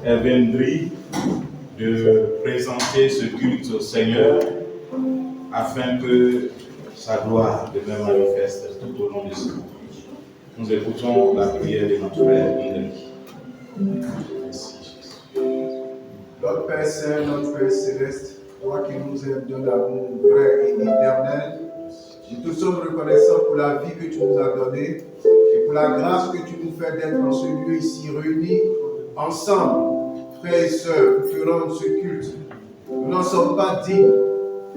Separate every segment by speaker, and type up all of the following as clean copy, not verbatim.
Speaker 1: Vendry de présenter ce culte au Seigneur afin que sa gloire demeure manifeste tout au long de ce culte. Nous écoutons la prière de notre frère Vendry. Merci Jésus.
Speaker 2: Notre Père Saint, notre Père Céleste, toi qui nous aimes d'un amour vrai et éternel, nous te sommes reconnaissants pour la vie que tu nous as donnée et pour la grâce que tu nous fais d'être dans ce lieu ici réunis ensemble, frères et sœurs, pour te rendre ce culte. Nous n'en sommes pas dignes.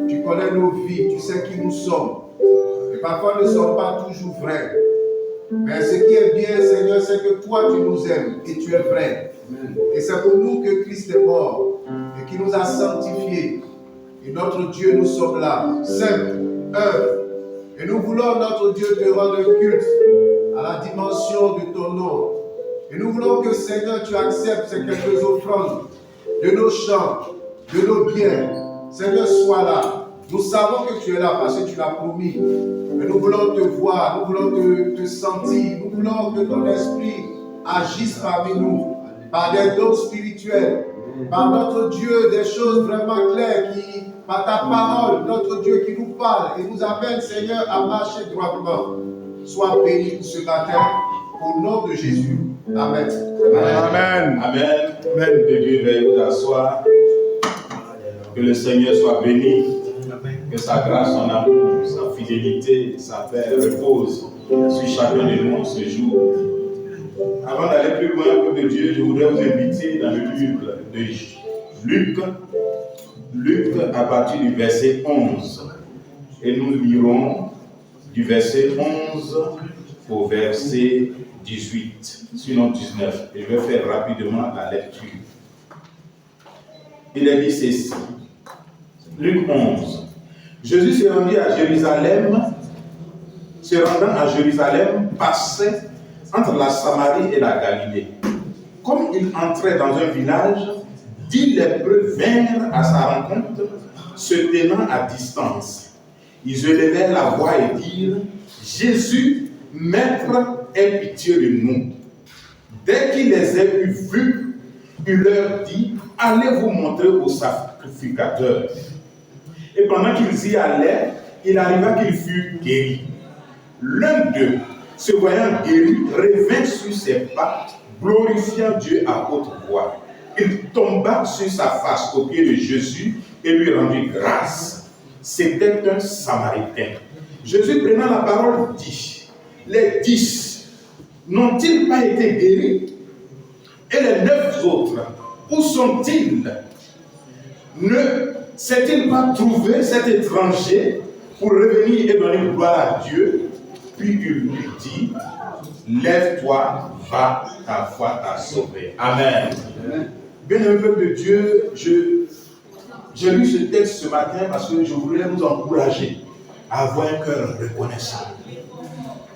Speaker 2: Tu connais nos vies, tu sais qui nous sommes. Et parfois, nous ne sommes pas toujours vrais. Mais ce qui est bien, Seigneur, c'est que toi, tu nous aimes et tu es vrai. Et c'est pour nous que Christ est mort et qui nous a sanctifiés. Et notre Dieu, nous sommes là, simples, humbles. Et nous voulons, notre Dieu, te rendre culte à la dimension de ton nom. Et nous voulons que, Seigneur, tu acceptes ces quelques offrandes de nos chants, de nos biens. Seigneur, sois là. Nous savons que tu es là parce que tu l'as promis. Mais nous voulons te voir, nous voulons te sentir. Nous voulons que ton esprit agisse parmi nous, par des dons spirituels, par notre Dieu, des choses vraiment claires, par ta parole, notre Dieu qui nous parle et nous amène, Seigneur, à marcher droitement. Sois béni ce matin, au nom de Jésus. Amen.
Speaker 1: Amen. Amen. Amen. Que Dieu veuille vous asseoir. Que le Seigneur soit béni. Que sa grâce, son amour, sa fidélité, sa paix repose sur chacun de nous en ce jour. Avant d'aller plus loin, peuple de Dieu, je voudrais vous inviter dans le livre de Luc à partir du verset 11. Et nous lirons du verset 11 au verset 18, sinon 19. Et je vais faire rapidement la lecture. Il est dit ceci. Luc 11. Jésus se rendit à Jérusalem, passait entre la Samarie et la Galilée. Comme il entrait dans un village, 10 lépreux vinrent à sa rencontre, se tenant à distance. Ils élevèrent la voix et dirent: Jésus, Maître, aie pitié de nous. Dès qu'il les eut vus, il leur dit: allez vous montrer au sacrificateur. Et pendant qu'ils y allaient, il arriva qu'il fut guéri. L'un d'eux, se voyant guéri, revint sur ses pas, glorifiant Dieu à haute voix. Il tomba sur sa face aux pieds de Jésus et lui rendit grâce. C'était un Samaritain. Jésus, prenant la parole, dit: les 10 n'ont-ils pas été guéris? Et les 9 autres, où sont-ils? Ne s'est-il pas trouvé cet étranger pour revenir et donner gloire à Dieu? Puis il lui dit: lève-toi, va, ta foi t'a sauvé. Amen. Bien-aimé peuple de Dieu, j'ai lu ce texte ce matin parce que je voulais nous encourager à avoir un cœur reconnaissant.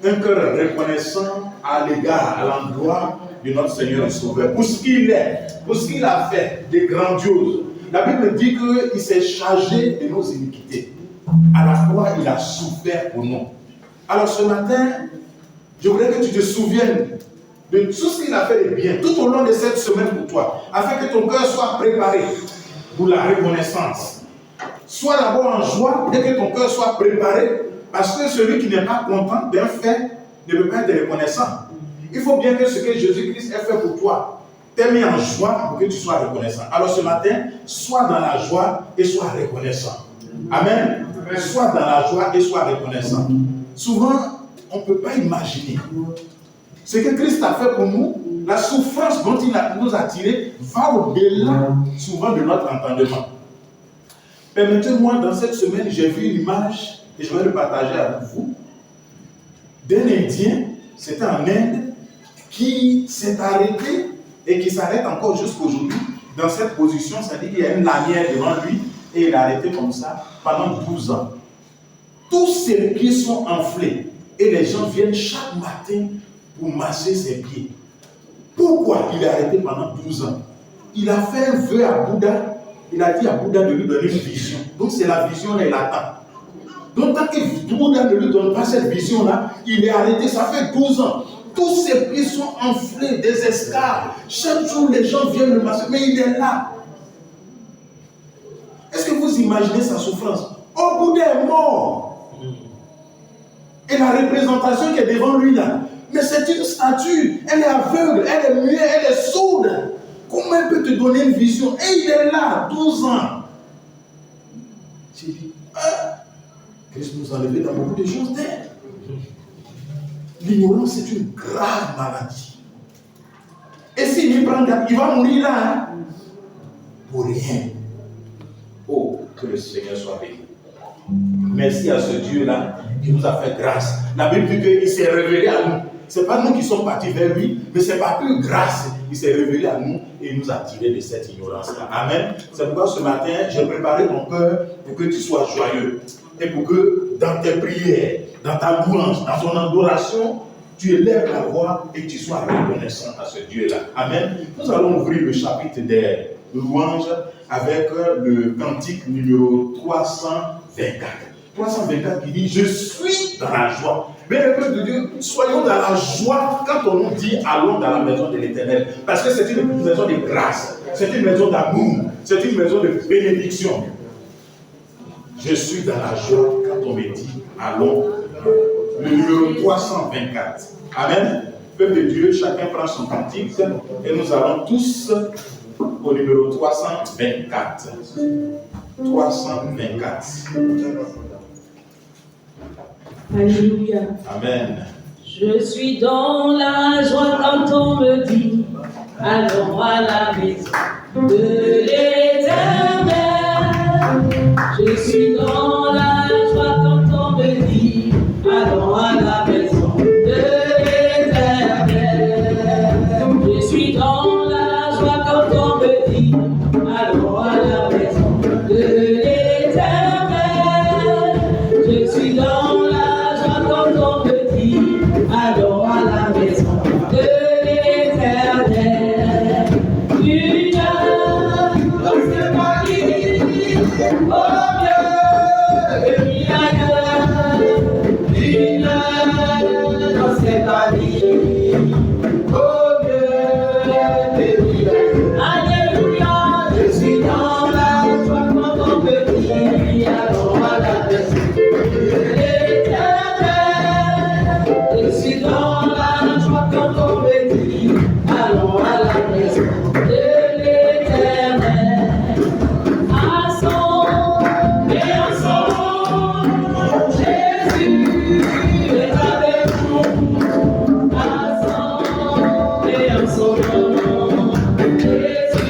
Speaker 1: Un cœur reconnaissant à l'égard, à l'endroit de notre Seigneur et Sauveur. Pour ce qu'il est, pour ce qu'il a fait de grandiose. La Bible dit qu'il s'est chargé de nos iniquités. À la croix, il a souffert pour nous. Alors ce matin, je voudrais que tu te souviennes de tout ce qu'il a fait de bien tout au long de cette semaine pour toi, afin que ton cœur soit préparé pour la reconnaissance. Sois d'abord en joie et que ton cœur soit préparé, parce que celui qui n'est pas content d'un fait ne peut pas être reconnaissant. Il faut bien que ce que Jésus-Christ ait fait pour toi t'ait mis en joie pour que tu sois reconnaissant. Alors ce matin, sois dans la joie et sois reconnaissant. Amen. Sois dans la joie et sois reconnaissant. Souvent, on ne peut pas imaginer ce que Christ a fait pour nous. La souffrance dont il nous a tirés va au-delà souvent de notre entendement. Permettez-moi, dans cette semaine, j'ai vu une image et je vais le partager avec vous d'un Indien, c'était en Inde, qui s'est arrêté et qui s'arrête encore jusqu'aujourd'hui dans cette position, c'est-à-dire qu'il y a une lanière devant lui et il est arrêté comme ça pendant 12 ans. Tous ses pieds sont enflés et les gens viennent chaque matin pour masser ses pieds. Pourquoi il est arrêté pendant 12 ans? Il a fait un vœu à Bouddha. Il a dit à Bouddha de lui donner une vision. Donc c'est la vision là, il attend. Donc tant que Bouddha ne lui donne pas cette vision là, il est arrêté. Ça fait 12 ans. Tous ses pieds sont enflés, des escarres. Chaque jour, les gens viennent le masser, mais il est là. Est-ce que vous imaginez sa souffrance? Au bout des morts. Et la représentation qui est devant lui là. Mais c'est une statue. Elle est aveugle, elle est muette, elle est sourde. Comment elle peut te donner une vision? Et il est là, 12 ans. J'ai dit, Christ nous a enlevé dans beaucoup de choses d'aide. L'ignorance est une grave maladie. Et s'il y prend garde, il va mourir là. Hein? Pour rien. Oh, que le Seigneur soit béni. Merci à ce Dieu-là qui nous a fait grâce. La Bible dit qu'il s'est révélé à nous. Ce n'est pas nous qui sommes partis vers lui, mais c'est par plus grâce. Il s'est révélé à nous et il nous a tirés de cette ignorance-là. Amen. C'est pourquoi ce matin, j'ai préparé ton cœur pour que tu sois joyeux. Et pour que dans tes prières, dans ta louange, dans ton adoration, tu élèves la voix et que tu sois reconnaissant à ce Dieu-là. Amen. Nous allons ouvrir le chapitre des louanges avec le cantique numéro 324. 324 qui dit « Je suis dans la joie ». Mais le peuple de Dieu, soyons dans la joie quand on nous dit « Allons dans la maison de l'Éternel ». Parce que c'est une maison de grâce, c'est une maison d'amour, c'est une maison de bénédiction. Je suis dans la joie quand on me dit « Allons ». Le numéro 324. Amen. Peuple de Dieu, chacun prend son cantique et nous allons tous au numéro 324. 324.
Speaker 3: Alléluia.
Speaker 1: Amen.
Speaker 3: Je suis dans la joie quand on me dit allons à la maison de l'Éternel. Je suis dans la joie quand on me dit allons à la maison de l'Éternel. Je suis dans la joie quand on me dit allons à la maison de l'Éternel. Je suis dans la joie quand on me dit allons à la maison de l'Éternel. Une dans ce paradis, oh Dieu, une dans ce paradis, oh Dieu, alléluia. Je suis dans la joie quand on me dit allons à la maison de l'Éternel. Je suis dans la joie quand on me dit allons à la maison de l'Éternel. Ensemble et ensemble, Jésus est avec nous. Ensemble et ensemble, Jésus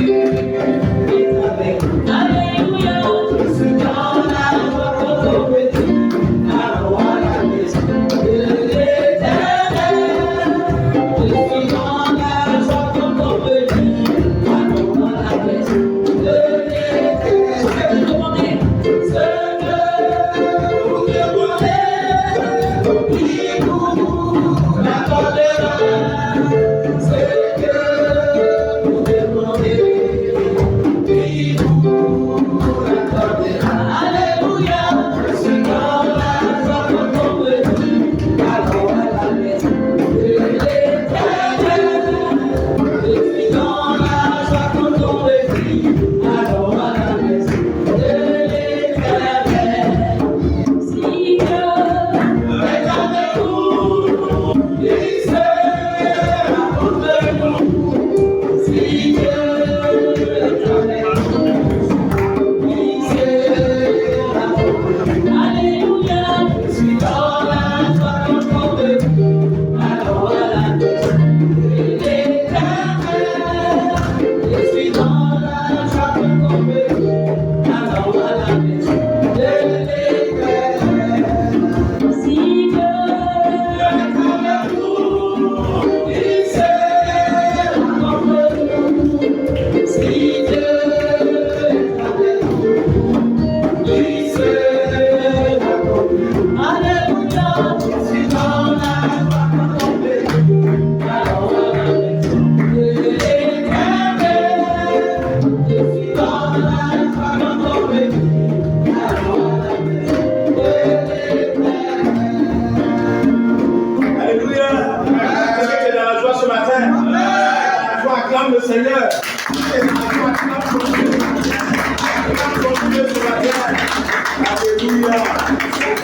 Speaker 1: Seigneur. Tout est à toi, tu l'as promis. Tu l'as promis sur la terre. Alléluia.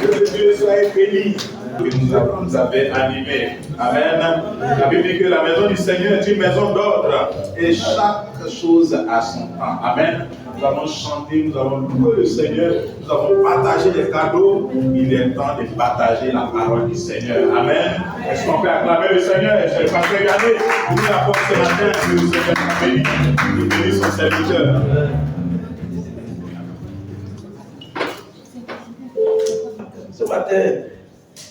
Speaker 1: Que Dieu soit béni. Que nous avez animés. Amen. La Bible dit que la maison du Seigneur est une maison d'ordre et chaque chose a son temps. Amen. Nous avons chanté, nous avons loué le Seigneur, nous avons partagé les cadeaux. Il est temps de partager la parole du Seigneur. Amen. Est-ce qu'on peut acclamer le Seigneur? Je ne vais pas regarder. Nous l'avons ce matin que le Seigneur a béni. Il bénit son serviteur.
Speaker 4: Ce matin,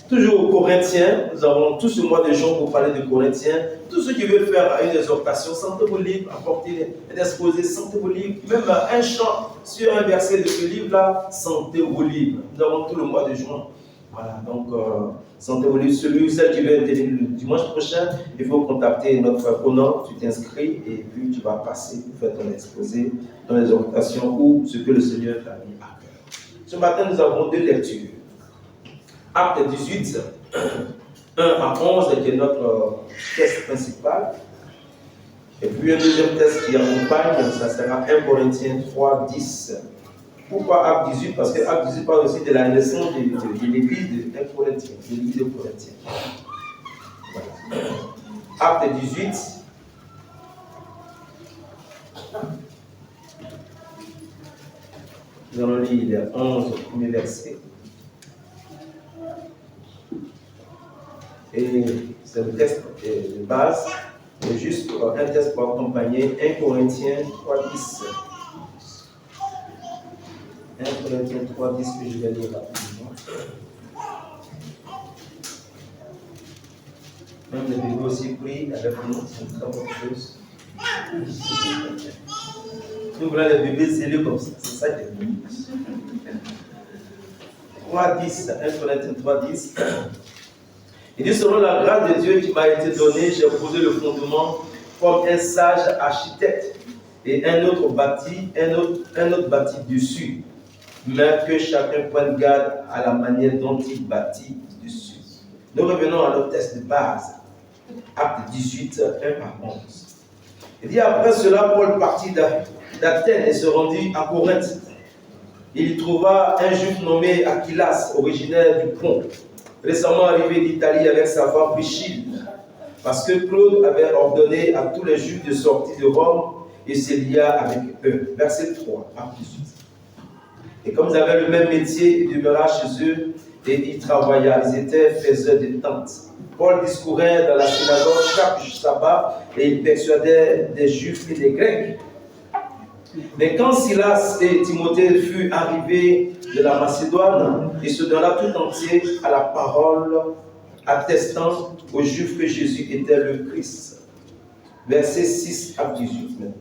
Speaker 4: toujours aux Corinthiens, nous avons tout ce mois de juin pour parler de Corinthiens. Tous ceux qui veulent faire une exhortation, sentez-vous libre, apportez un exposé, sentez-vous libre. Même un chant sur un verset de ce livre-là, sentez-vous libre. Nous avons tout le mois de juin. Voilà, donc sentez-vous libre. Celui ou celle qui veut intervenir le dimanche prochain, il faut contacter notre honneur, tu t'inscris et puis tu vas passer pour faire ton exposé, ton exhortation ou ce que le Seigneur t'a mis à cœur. Ce matin, nous avons deux lectures. Acte 18, 1 à 11, qui est notre texte principal. Et puis un deuxième texte qui accompagne, ça sera 1 Corinthiens 3, 10. Pourquoi Acte 18? Parce que Acte 18 parle aussi de la naissance de l'église de 1 Corinthiens, de l'église de Corinthiens. Voilà. Acte 18. Nous allons lire les 11 premiers versets. Et c'est le texte de base, et juste un texte pour accompagner 1 Corinthiens 3, 10. 1 Corinthiens 3, 10 que je vais lire rapidement. Même les bébés aussi prient avec nous, c'est une très bonne chose. Nous voulons les bébés zélés comme ça, c'est ça qui est bon. 3, 10, 1 Corinthiens 3, 10. Il dit, selon la grâce de Dieu qui m'a été donnée, j'ai posé le fondement comme un sage architecte et un autre bâti dessus, mais que chacun prenne garde à la manière dont il bâtit dessus. Nous revenons à notre texte de base, Acte 18, 1 à 11. Il dit, après cela, Paul partit d'Athènes et se rendit à Corinthe. Il y trouva un juif nommé Aquilas, originaire du Pont, récemment arrivé d'Italie avec sa femme Priscille, parce que Claude avait ordonné à tous les Juifs de sortir de Rome et se lia avec eux. Verset 3, Acte 18. Et comme ils avaient le même métier, il demeura chez eux et il travailla. Ils étaient faiseurs de tentes. Paul discourait dans la synagogue chaque sabbat et il persuadait des Juifs et des Grecs. Mais quand Silas et Timothée furent arrivés de la Macédoine, il se donna tout entier à la parole, attestant aux Juifs que Jésus était le Christ. Verset 6 à 18 maintenant.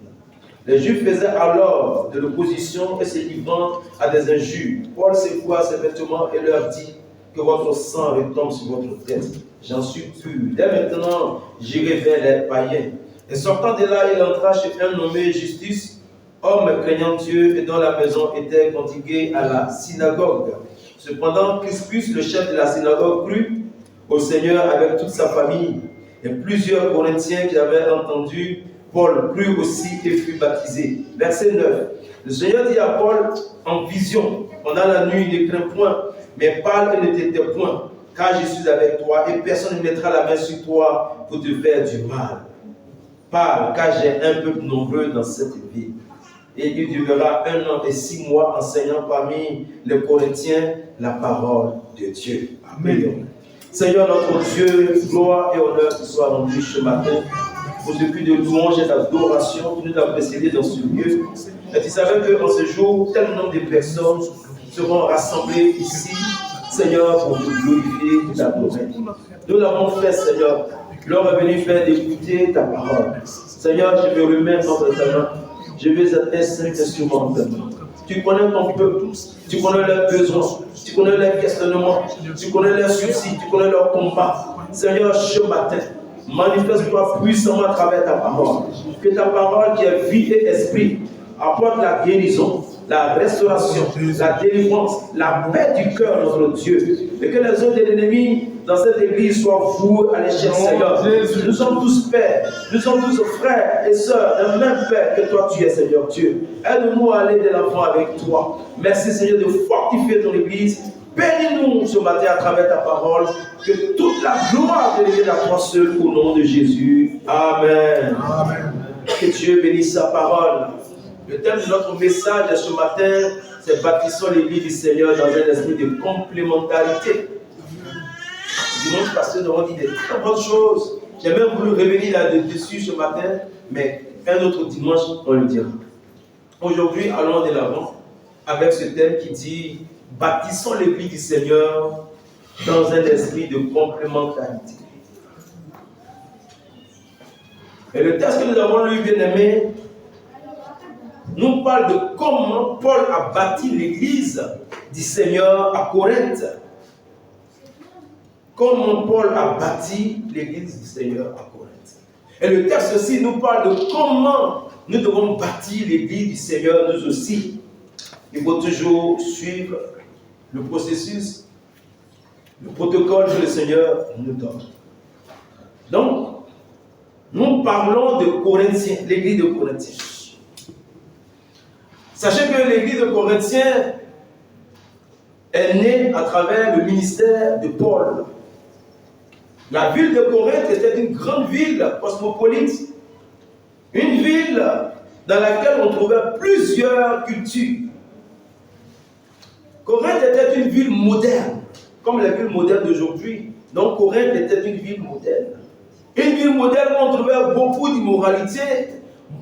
Speaker 4: Les Juifs faisaient alors de l'opposition et se livrant à des injures. Paul secoua ses vêtements et leur dit que votre sang retombe sur votre tête. J'en suis pur. Dès maintenant, j'irai vers les païens. Et sortant de là, il entra chez un nommé Justus, homme craignant Dieu et dont la maison était contiguë à la synagogue. Cependant, Crispus, le chef de la synagogue, crut au Seigneur avec toute sa famille. Et plusieurs Corinthiens qui avaient entendu Paul crut aussi et fut baptisé. Verset 9. Le Seigneur dit à Paul en vision, pendant la nuit, ne crains point, mais parle et ne t'étais point, car je suis avec toi et personne ne mettra la main sur toi pour te faire du mal. Parle, car j'ai un peuple nombreux dans cette ville. Et il durera 1 an et 6 mois enseignant parmi les Corinthiens la parole de Dieu. Amen. Seigneur notre Dieu, gloire et honneur te soient rendus ce matin pour ce cri de louange et d'adoration qui nous a précédés dans ce lieu. Et tu savais qu'en ce jour, tel nombre de personnes seront rassemblées ici, Seigneur, pour te glorifier et t'adorer. Nous l'avons fait, Seigneur. L'heure est venue faire d'écouter ta parole. Seigneur, je me remets entre ta main. Je vais être un simple instrument. Tu connais ton peuple, tu connais leurs besoins, tu connais leurs questionnements, tu connais leurs soucis, tu connais leurs combats. Seigneur, ce matin, manifeste-toi puissamment à travers ta parole. Que ta parole qui est vie et esprit apporte la guérison, la restauration, la délivrance, la paix du cœur, notre Dieu. Et que les œuvres de l'ennemi dans cette église soit voué à l'échec, Seigneur. Nous sommes tous pères, nous sommes tous frères et sœurs d'un même Père que toi tu es, Seigneur Dieu. Aide-nous à aller de l'avant avec toi. Merci, Seigneur, de fortifier ton église. Bénis-nous ce matin à travers ta parole. Que toute la gloire revienne à toi seul au nom de Jésus. Amen.
Speaker 2: Amen.
Speaker 4: Que Dieu bénisse sa parole. Le thème de notre message de ce matin, c'est bâtissons l'église du Seigneur dans un esprit de complémentarité. Dimanche passé, nous avons dit des très bonnes choses. J'ai même voulu revenir là-dessus ce matin, mais un autre dimanche, on le dira. Aujourd'hui, allons de l'avant avec ce thème qui dit bâtissons l'église du Seigneur dans un esprit de complémentarité. Et le texte que nous avons lu, bien aimé, nous parle de comment Paul a bâti l'église du Seigneur à Corinthe. Comment Paul a bâti l'église du Seigneur à Corinthe. Et le texte aussi nous parle de comment nous devons bâtir l'église du Seigneur nous aussi. Il faut toujours suivre le processus, le protocole que le Seigneur nous donne. Donc, nous parlons de Corinthiens, l'église de Corinthiens. Sachez que l'église de Corinthiens est née à travers le ministère de Paul. La ville de Corinthe était une grande ville cosmopolite, une ville dans laquelle on trouvait plusieurs cultures. Corinthe était une ville moderne, comme la ville moderne d'aujourd'hui. Donc Corinthe était une ville moderne. Une ville moderne où on trouvait beaucoup d'immoralité,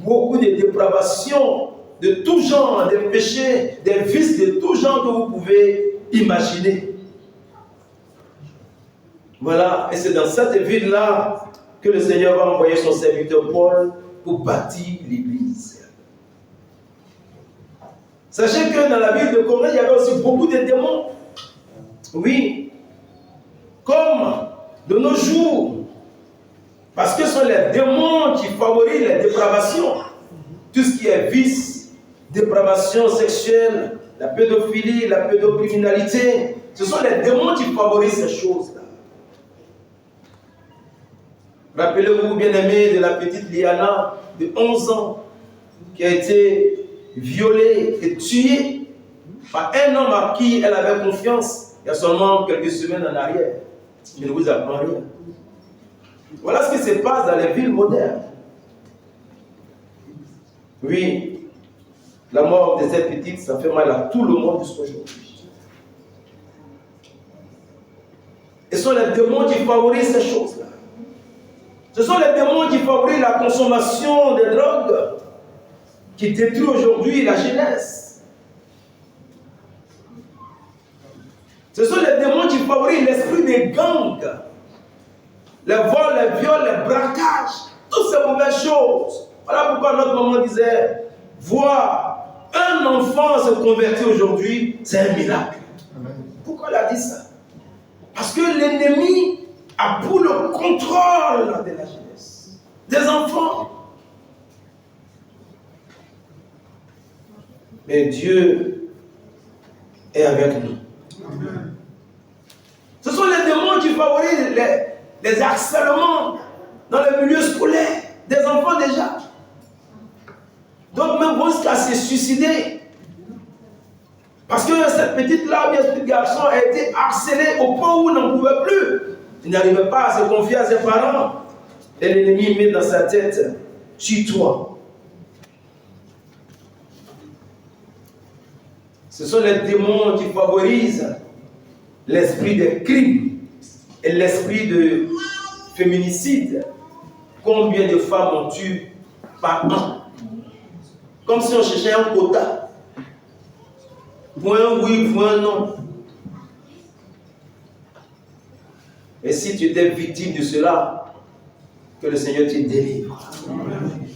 Speaker 4: beaucoup de dépravation, de tout genre, des péchés, des vices de tout genre que vous pouvez imaginer. Voilà, et c'est dans cette ville-là que le Seigneur va envoyer son serviteur Paul pour bâtir l'église. Sachez que dans la ville de Corinthe, il y avait aussi beaucoup de démons. Oui, comme de nos jours, parce que ce sont les démons qui favorisent les dépravations. Tout ce qui est vice, dépravation sexuelle, la pédophilie, la pédocriminalité, ce sont les démons qui favorisent ces choses-là. Rappelez-vous, bien-aimés, de la petite Liana de 11 ans qui a été violée et tuée par un homme à qui elle avait confiance il y a seulement quelques semaines en arrière. Je ne vous apprends rien. Voilà ce qui se passe dans les villes modernes. Oui, la mort de cette petite, ça fait mal à tout le monde jusqu'à aujourd'hui. Et ce sont les démons qui favorisent ces choses-là. Ce sont les démons qui favorisent la consommation des drogues, qui détruisent aujourd'hui la jeunesse. Ce sont les démons qui favorisent l'esprit des gangs, les vols, les viols, les braquages, toutes ces mauvaises choses. Voilà pourquoi notre maman disait, voir un enfant se convertir aujourd'hui, c'est un miracle. Amen. Pourquoi elle a dit ça? Parce que l'ennemi a pour le contrôle de la jeunesse, des enfants. Mais Dieu est avec nous. Amen. Ce sont les démons qui favorisent les harcèlements dans le milieu scolaire, des enfants déjà. Donc même vont jusqu'à se suicider. Parce que cette petite-là, bien ce petit garçon, a été harcelé au point où il n'en pouvait plus. Il n'arrivait pas à se confier à ses parents. Et l'ennemi met dans sa tête, tue-toi. Ce sont les démons qui favorisent l'esprit des crimes et l'esprit de féminicide. Combien de femmes on tue par an? Comme si on cherchait un quota. Point oui, point non. Et si tu étais victime de cela, que le Seigneur te délivre. Amen.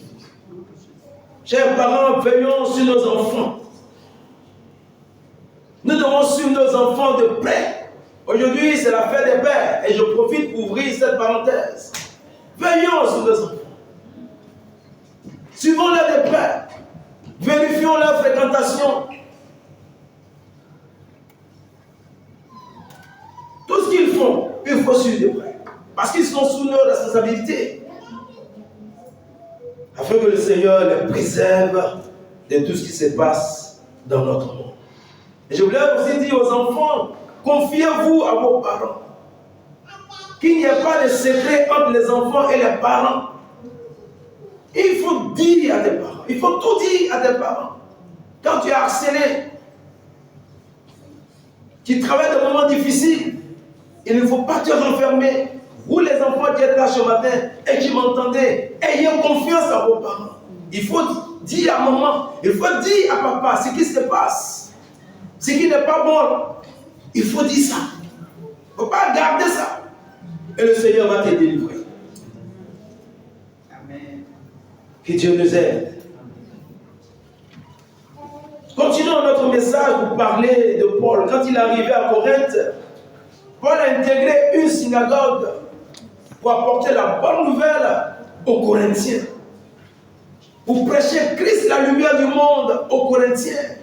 Speaker 4: Chers parents, veillons sur nos enfants. Nous devons suivre nos enfants de près. Aujourd'hui, c'est la fête des pères. Et je profite pour ouvrir cette parenthèse. Veillons sur nos enfants. Suivons-les de près. Vérifions leur fréquentation. Tout ce qu'ils font, il faut responsabilité. Afin que le Seigneur les préserve de tout ce qui se passe dans notre monde. Et je voulais aussi dire aux enfants, confiez-vous à vos parents. Qu'il n'y ait pas de secret entre les enfants et les parents. Il faut dire à tes parents, il faut tout dire à tes parents. Quand tu es harcelé, tu travailles dans des moments difficiles, il ne faut pas te renfermer. Vous les enfants qui êtes là ce matin et qui m'entendez, ayez confiance à vos parents. Il faut dire à maman, il faut dire à papa ce qui se passe, ce qui n'est pas bon. Il faut dire ça. Il ne faut pas garder ça. Et le Seigneur va te délivrer.
Speaker 5: Amen.
Speaker 4: Que Dieu nous aide. Continuons notre message pour parler de Paul. Quand il est arrivé à Corinthe, Paul a intégré une synagogue pour apporter la bonne nouvelle aux Corinthiens. Pour prêcher Christ, la lumière du monde, aux Corinthiens.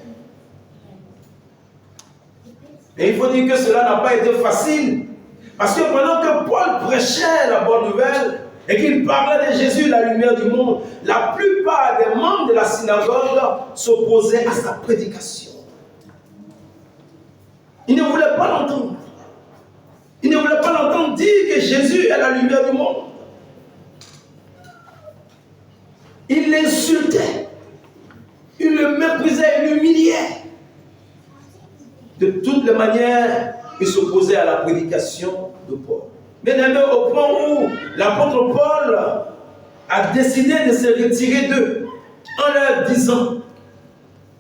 Speaker 4: Et il faut dire que cela n'a pas été facile. Parce que pendant que Paul prêchait la bonne nouvelle et qu'il parlait de Jésus, la lumière du monde, la plupart des membres de la synagogue s'opposaient à sa prédication. Ils ne voulaient pas l'entendre. Ils ne voulaient pas l'entendre dire que Jésus est la lumière du monde. Ils l'insultaient. Ils le méprisaient, ils l'humiliaient. De toutes les manières, ils s'opposaient à la prédication de Paul. Bien aimé, au point où l'apôtre Paul a décidé de se retirer d'eux en leur disant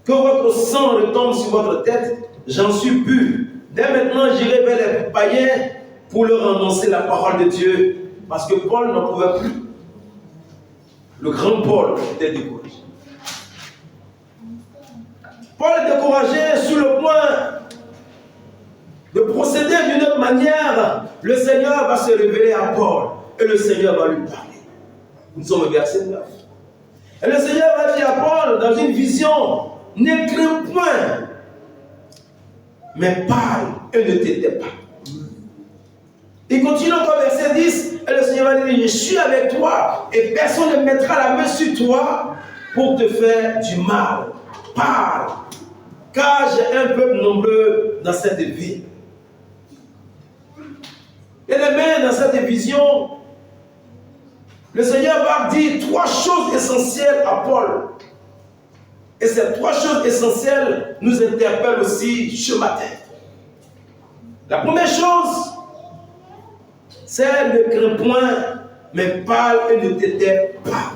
Speaker 4: que votre sang retombe sur votre tête, j'en suis pur. Dès maintenant, j'irai vers les païens pour leur annoncer la parole de Dieu. Parce que Paul n'en pouvait plus. Le grand Paul était découragé. Paul est découragé sur le point de procéder d'une autre manière. Le Seigneur va se révéler à Paul et le Seigneur va lui parler. Nous sommes au verset 9. Et le Seigneur va dire à Paul dans une vision, ne crains point, mais parle et ne t'étais pas. Il continue encore verset 10 et le Seigneur va dire, je suis avec toi et personne ne mettra la main sur toi pour te faire du mal. Parle, car j'ai un peuple nombreux dans cette ville. Et les mains dans cette vision, le Seigneur va dire 3 choses essentielles à Paul. Et ces 3 choses essentielles nous interpellent aussi ce matin. La première chose, c'est ne crains point, mais parle et ne t'étais pas.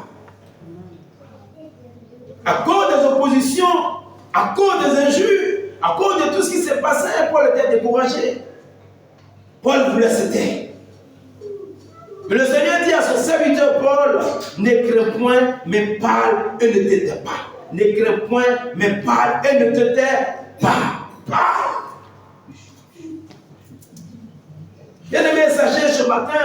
Speaker 4: À cause des oppositions, à cause des injures, à cause de tout ce qui s'est passé, Paul était découragé. Paul voulait se taire. Mais le Seigneur dit à son serviteur Paul, ne crains point, mais parle et ne te tais pas. Ne crains point, mais parle et ne te tais pas. Parle. Bien-aimé, sachez ce matin,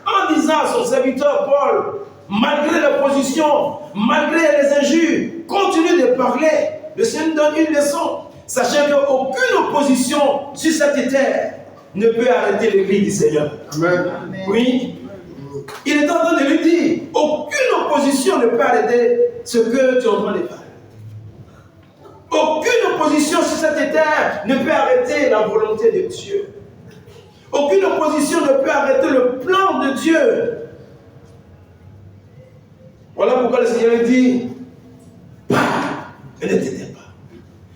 Speaker 4: en disant à son serviteur Paul, malgré l'opposition, malgré les injures, continue de parler. Le Seigneur nous donne une leçon. Sachez qu'aucune opposition sur cette terre ne peut arrêter l'église du Seigneur.
Speaker 2: Amen.
Speaker 4: Oui. Il est en train de lui dire, aucune opposition ne peut arrêter ce que tu es en train de faire. Aucune opposition sur cette terre ne peut arrêter la volonté de Dieu. Aucune opposition ne peut arrêter le plan de Dieu. Voilà pourquoi le Seigneur dit, parle et ne t'étais pas.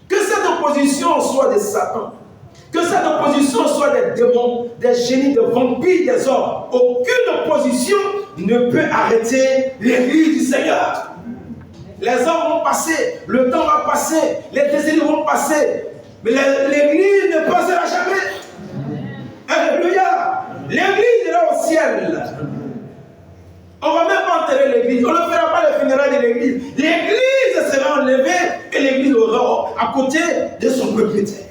Speaker 4: Que cette opposition soit de Satan, que cette opposition soit des démons, des génies, des vampires, des hommes. Aucune opposition ne peut arrêter l'église du Seigneur. Les hommes vont passer, le temps va passer, les décennies vont passer, mais l'église ne passera jamais. Alléluia. L'église est là au ciel. On ne va même pas enterrer l'église. On ne fera pas les funérailles de l'église. L'église sera enlevée et l'église aura à côté de son propriétaire.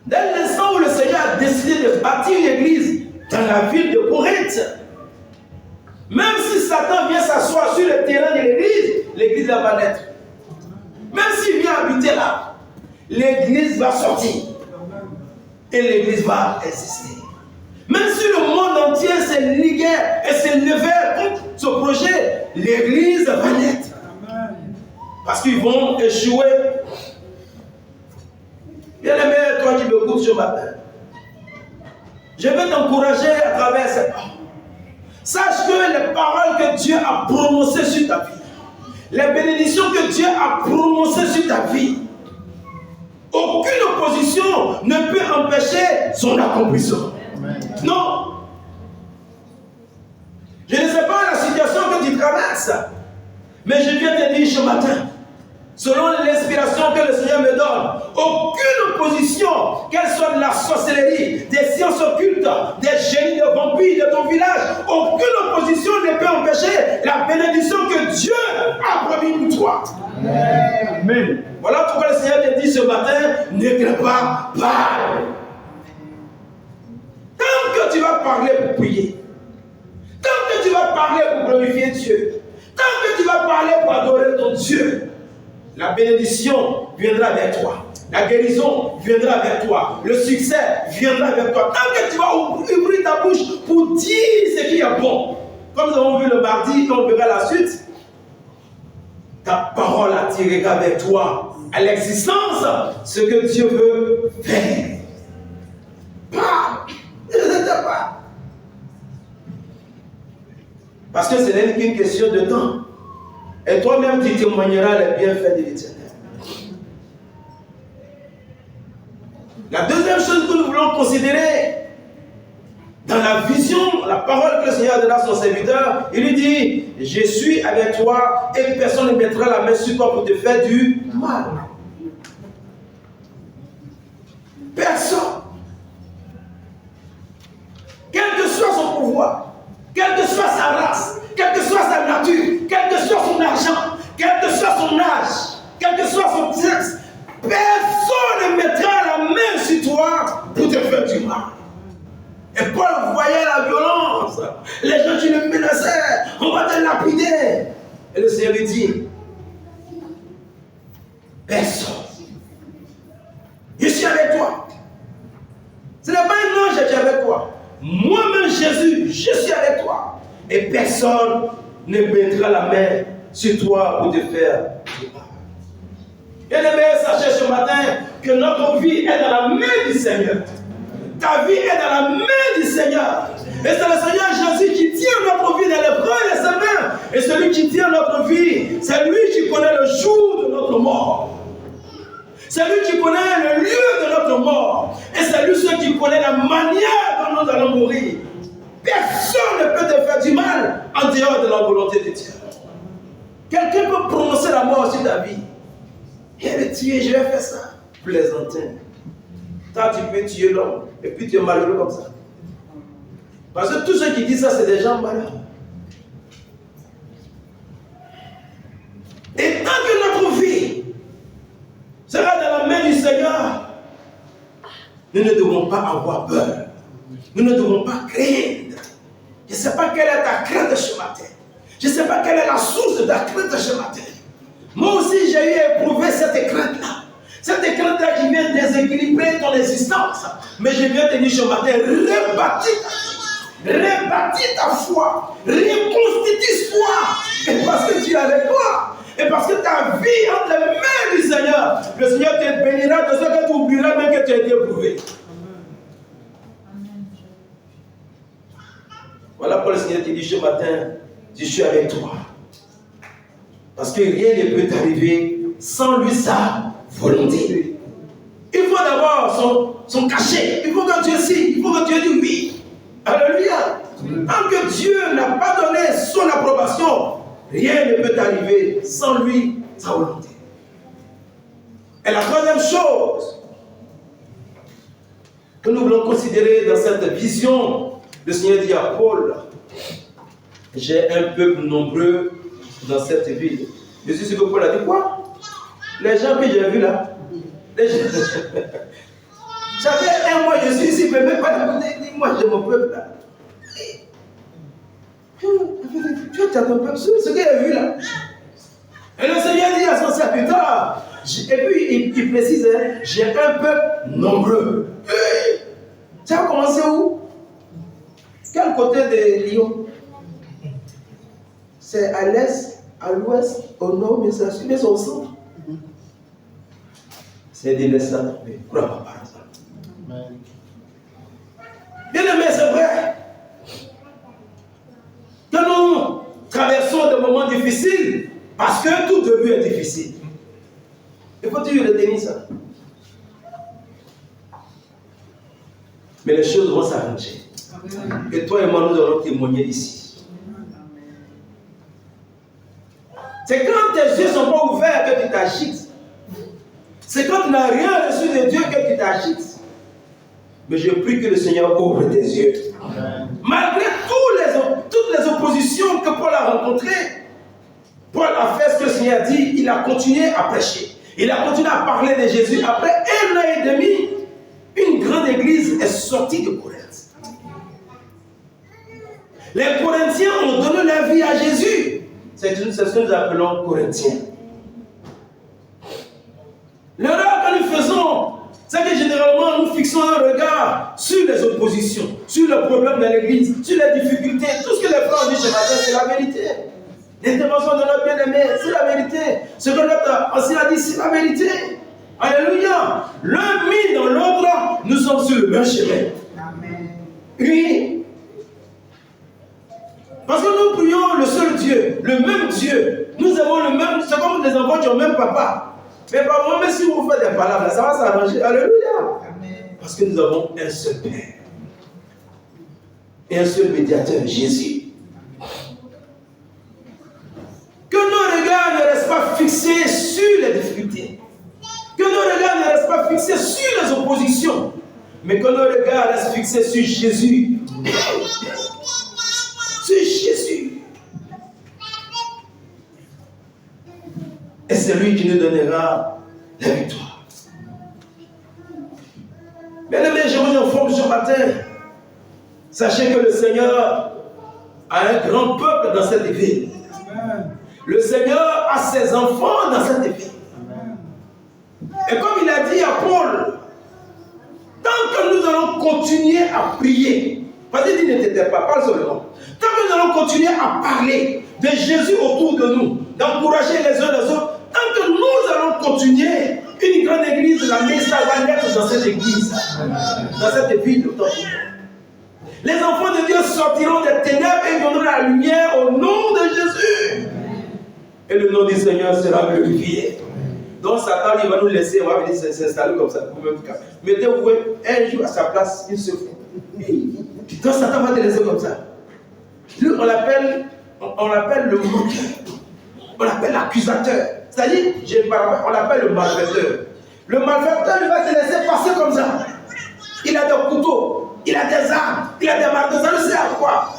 Speaker 4: Dès l'instant où le Seigneur a décidé de bâtir l'église dans la ville de Corinthe, même si Satan vient s'asseoir sur le terrain de l'église, l'église va naître. Même s'il vient habiter là, l'église va sortir. et l'Église va exister. Même si le monde entier s'est ligué et s'est levé contre ce projet, l'Église va naître. Parce qu'ils vont échouer. Bien-aimé, toi qui m'écoutes ce matin, je vais t'encourager à travers cette parole. Sache que les paroles que Dieu a prononcées sur ta vie, les bénédictions que Dieu a prononcées sur ta vie, aucune opposition ne peut empêcher son accomplissement. Non. Je ne sais pas la situation que tu traverses, mais je viens te dire ce matin, selon l'inspiration que le Seigneur me donne, aucune opposition, qu'elle soit de la sorcellerie, des sciences occultes, des génies, de vampires de ton village, aucune opposition ne peut empêcher la bénédiction que Dieu a promis pour toi. Amen. Voilà pourquoi le Seigneur te dit ce matin, ne crains pas, parle. Tant que tu vas parler pour prier, tant que tu vas parler pour glorifier Dieu, tant que tu vas parler pour adorer ton Dieu, la bénédiction viendra vers toi. La guérison viendra vers toi. Le succès viendra vers toi. Tant que tu vas ouvrir ta bouche pour dire ce qui est bon. Comme nous avons vu le mardi, quand on verra la suite, ta parole attirera vers toi à l'existence ce que Dieu veut faire. Parle. Ne t'arrête pas. Parce que ce n'est qu'une question de temps. Et toi-même, tu témoigneras les bienfaits de l'Éternel. La deuxième chose que nous voulons considérer, dans la vision, la parole que le Seigneur donne à son serviteur, il lui dit, je suis avec toi et personne ne mettra la main sur toi pour te faire du mal. Personne. Quel que soit son pouvoir, quelle que soit sa race, quelle que soit sa nature, quel que soit son argent, quel que soit son âge, quel que soit son sexe, personne ne mettra la main sur toi pour te faire du mal. Et Paul voyait la violence, les gens qui le menaçaient, on va te lapider. Et le Seigneur lui dit, personne. Je suis avec toi. Ce n'est pas un ange qui est avec toi. Moi-même, Jésus, je suis avec toi. Et personne ne mettra la main sur toi pour te faire du mal. Bien-aimé, sachez ce matin que notre vie est dans la main du Seigneur. Ta vie est dans la main du Seigneur. Et c'est le Seigneur Jésus qui tient notre vie dans les bras de ses mains. Et celui qui tient notre vie, c'est lui qui connaît le jour de notre mort. C'est lui qui connaît le lieu de notre mort. Et c'est lui seul qui connaît la manière dont nous allons mourir. Personne ne peut te faire du mal en dehors de la volonté de Dieu. Quelqu'un peut prononcer la mort sur ta vie. Et le tuer, je vais faire ça. Plaisantin. Toi, tu peux tuer l'homme. Et puis tu es malheureux comme ça. Parce que tous ceux qui disent ça, c'est des gens malheureux. Et tant que notre vie sera dans la main du Seigneur, nous ne devons pas avoir peur. Nous ne devons pas craindre. Je ne sais pas quelle est ta crainte ce matin. Je ne sais pas quelle est la source de ta crainte ce matin. Moi aussi, j'ai eu à éprouver cette crainte-là. Cette crainte-là qui vient déséquilibrer ton existence. Mais je viens te dire ce matin, rebâtis ta foi, reconstitue-toi. Et parce que tu es avec toi, et parce que ta vie entre les mains du Seigneur, le Seigneur te bénira de ce que tu oublieras même que tu as été éprouvé. Voilà pourquoi le Seigneur te dit ce matin, je suis avec toi. Parce que rien ne peut t'arriver sans lui sa volonté. Il faut d'abord son cachet. Il faut que Dieu signe. Il faut que Dieu dise oui. Alléluia. Tant que Dieu n'a pas donné son approbation, rien ne peut t'arriver sans lui sa volonté. Et la troisième chose que nous voulons considérer dans cette vision, le Seigneur dit à Paul, j'ai un peuple nombreux dans cette ville. Je suis sûr que Paul a dit quoi? Les gens que j'ai vus là, les gens... ça fait un mois je suis ici, mais même pas de moi j'ai mon peuple là. Tu as ton peuple, ce que j'ai vu là. Et le Seigneur dit à son serviteur, et puis il précise, j'ai un peuple nombreux. Tu as commencé où? Quel côté de Lyon? C'est à l'est, à l'ouest, au nord, mais c'est à sud, mais c'est au centre. C'est des laissants. Mais crois pas par ça. Bien aimé, c'est vrai que nous traversons des moments difficiles parce que tout début est difficile. Il faut toujours retenir ça. Mais les choses vont s'arranger. Et toi et moi, nous allons témoigner ici. C'est quand tes yeux ne sont pas ouverts que tu t'agites. C'est quand tu n'as rien reçu de Dieu que tu t'agites. Mais je prie que le Seigneur ouvre tes yeux. Malgré toutes les oppositions que Paul a rencontrées, Paul a fait ce que le Seigneur a dit. Il a continué à prêcher. Il a continué à parler de Jésus. Après 1 an et demi, une grande église est sortie de Corinthe. Les Corinthiens ont donné leur vie à Jésus. C'est ce que nous appelons Corinthiens. L'erreur que nous faisons, c'est que généralement nous fixons un regard sur les oppositions, sur les problèmes de l'église, sur les difficultés. Tout ce que les frères ont dit ce matin, c'est la vérité. L'intervention de notre bien-aimé, c'est la vérité. Ce que notre ancien a dit, c'est la vérité. Alléluia. L'un mis dans l'autre, nous sommes sur le même chemin. Amen. Oui. Parce que nous prions le seul Dieu, le même Dieu. Nous avons le même, c'est comme les enfants qui ont le même papa. Mais par moi, même si vous faites des palabres, ça va s'arranger. Alléluia. Amen. Parce que nous avons un seul Père. Et un seul médiateur, Jésus. Que nos regards ne restent pas fixés sur les difficultés. Que nos regards ne restent pas fixés sur les oppositions. Mais que nos regards restent fixés sur Jésus. Sur Jésus. Et c'est lui qui nous donnera la victoire. Bien aimés, je vous informe ce matin. Sachez que le Seigneur a un grand peuple dans cette ville. Le Seigneur a ses enfants dans cette ville. Et comme il a dit à Paul, tant que nous allons continuer à prier, parce qu'il dit ne t'étais pas, parle seulement. Tant que nous allons continuer à parler de Jésus autour de nous, d'encourager les uns les autres, tant que nous allons continuer, une grande église, la Messa va naître dans cette église, dans cette ville. Les enfants de Dieu sortiront des ténèbres et viendront à la lumière au nom de Jésus. Et le nom du Seigneur sera glorifié. Donc Satan, il va nous laisser, on va venir s'installer comme ça. Mettez-vous un jour à sa place, il se fait. Donc Satan va te laisser comme ça. Lui, on l'appelle le moqueur. On l'appelle l'accusateur. C'est-à-dire, on l'appelle le malfaiteur. Le malfaiteur, il va te laisser passer comme ça. Il a des couteaux, il a des armes, il a des marteaux, ça ne sait à quoi.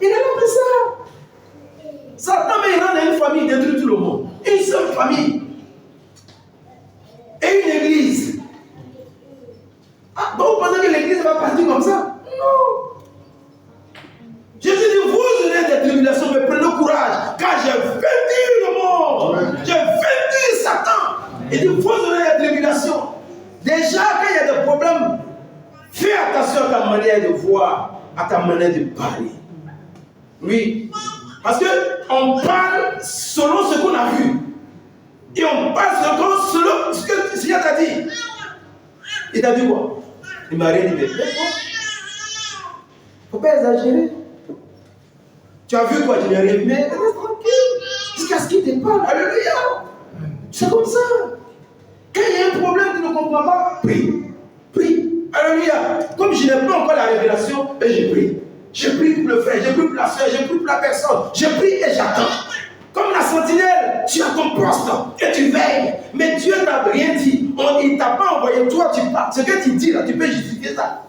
Speaker 4: Il a fait ça. Satan, mais il rentre dans une famille, il détruit tout le monde. Une seule famille. Et une église. Ah, donc vous pensez que l'église va partir comme ça? Non. Jésus dit, vous aurez des tribulations, mais prenez courage, car j'ai vaincu le monde. J'ai vaincu Satan. Il dit, vous aurez des tribulations. Déjà, quand il y a des problèmes, fais attention à ta manière de voir, à ta manière de parler. Oui. Parce qu'on parle selon ce qu'on a vu. Et on parle selon ce que le Seigneur t'a dit. Il t'a dit quoi? Il m'a rien dit. Il ne faut pas exagérer. Tu as vu quoi? Tu n'as rien vu. Mais reste tranquille. Jusqu'à ce qu'il te parle. Alléluia. C'est comme ça. Quand il y a un problème, tu ne comprends pas, prie. Prie. Alléluia. Comme je n'ai pas encore la révélation, ben je prie. Je prie pour le frère, je prie pour la soeur, je prie pour la personne. Je prie et j'attends. Comme la sentinelle, tu as ton poste et tu veilles. Mais Dieu n'a rien dit. Il ne t'a pas envoyé. Toi, tu parles. Ce que tu dis là, tu peux justifier ça.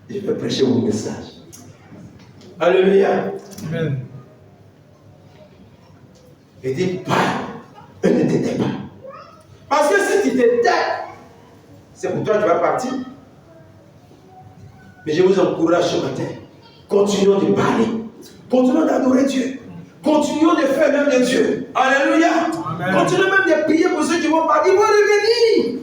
Speaker 4: Je vais prêcher mon message. Alléluia. Amen. Il dit, parle. Ne t'étais pas. Parce que si tu t'étais, c'est pour toi que tu vas partir. Mais je vous encourage ce matin. Continuons de parler. Continuons d'adorer Dieu. Continuons de faire l'œuvre de Dieu. Alléluia. Amen. Continuons même de prier pour ceux qui vont partir. Ils vont revenir.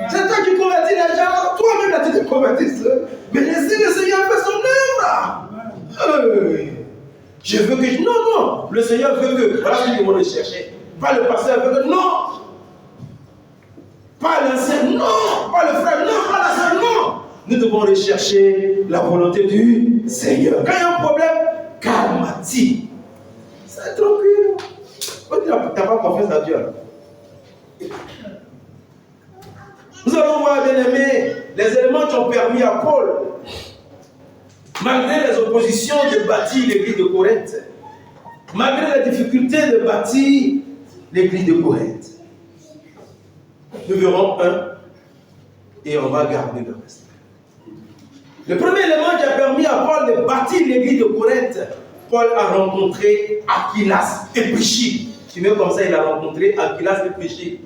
Speaker 4: C'est toi qui convertis les gens. Toi-même, là, tu te convertis seul. Mais laissez le Seigneur faire son œuvre. Je veux que... Non. Le Seigneur veut que... Voilà ce qu'ils vont rechercher. Pas le pasteur veut que... Non. Pas l'ancien, non. Pas le frère, non. Pas la sœur, non. Nous devons rechercher la volonté du Seigneur. Quand il y a un problème, calme-toi. C'est tranquille. Tu n'as pas confiance à Dieu. Nous allons voir, bien aimés, les éléments qui ont permis à Paul, malgré les oppositions, de bâtir l'église de Corinthe, malgré les difficultés de bâtir l'église de Corinthe. Nous verrons un et on va garder le reste. Le premier élément qui a permis à Paul de bâtir l'église de Corinthe, Paul a rencontré Aquilas et Priscille. Tu veux comme ça, il a rencontré Aquilas et Priscille.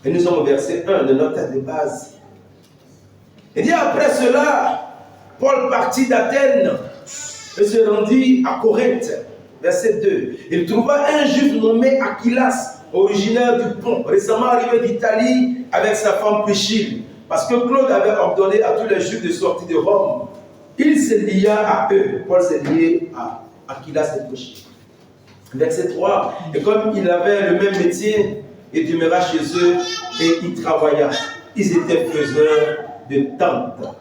Speaker 4: Et nous sommes au verset 1 de notre texte de base. Il dit après cela, Paul partit d'Athènes et se rendit à Corinthe. Verset 2. Il trouva un juif nommé Aquilas, originaire du Pont, récemment arrivé d'Italie avec sa femme Priscille, parce que Claude avait ordonné à tous les juifs de sortir de Rome. Il se lia à eux. Paul s'est lié à Aquilas et Priscille. Verset 3. Et comme il avait le même métier, il demeura chez eux et il travailla. Ils étaient faiseurs de tentes.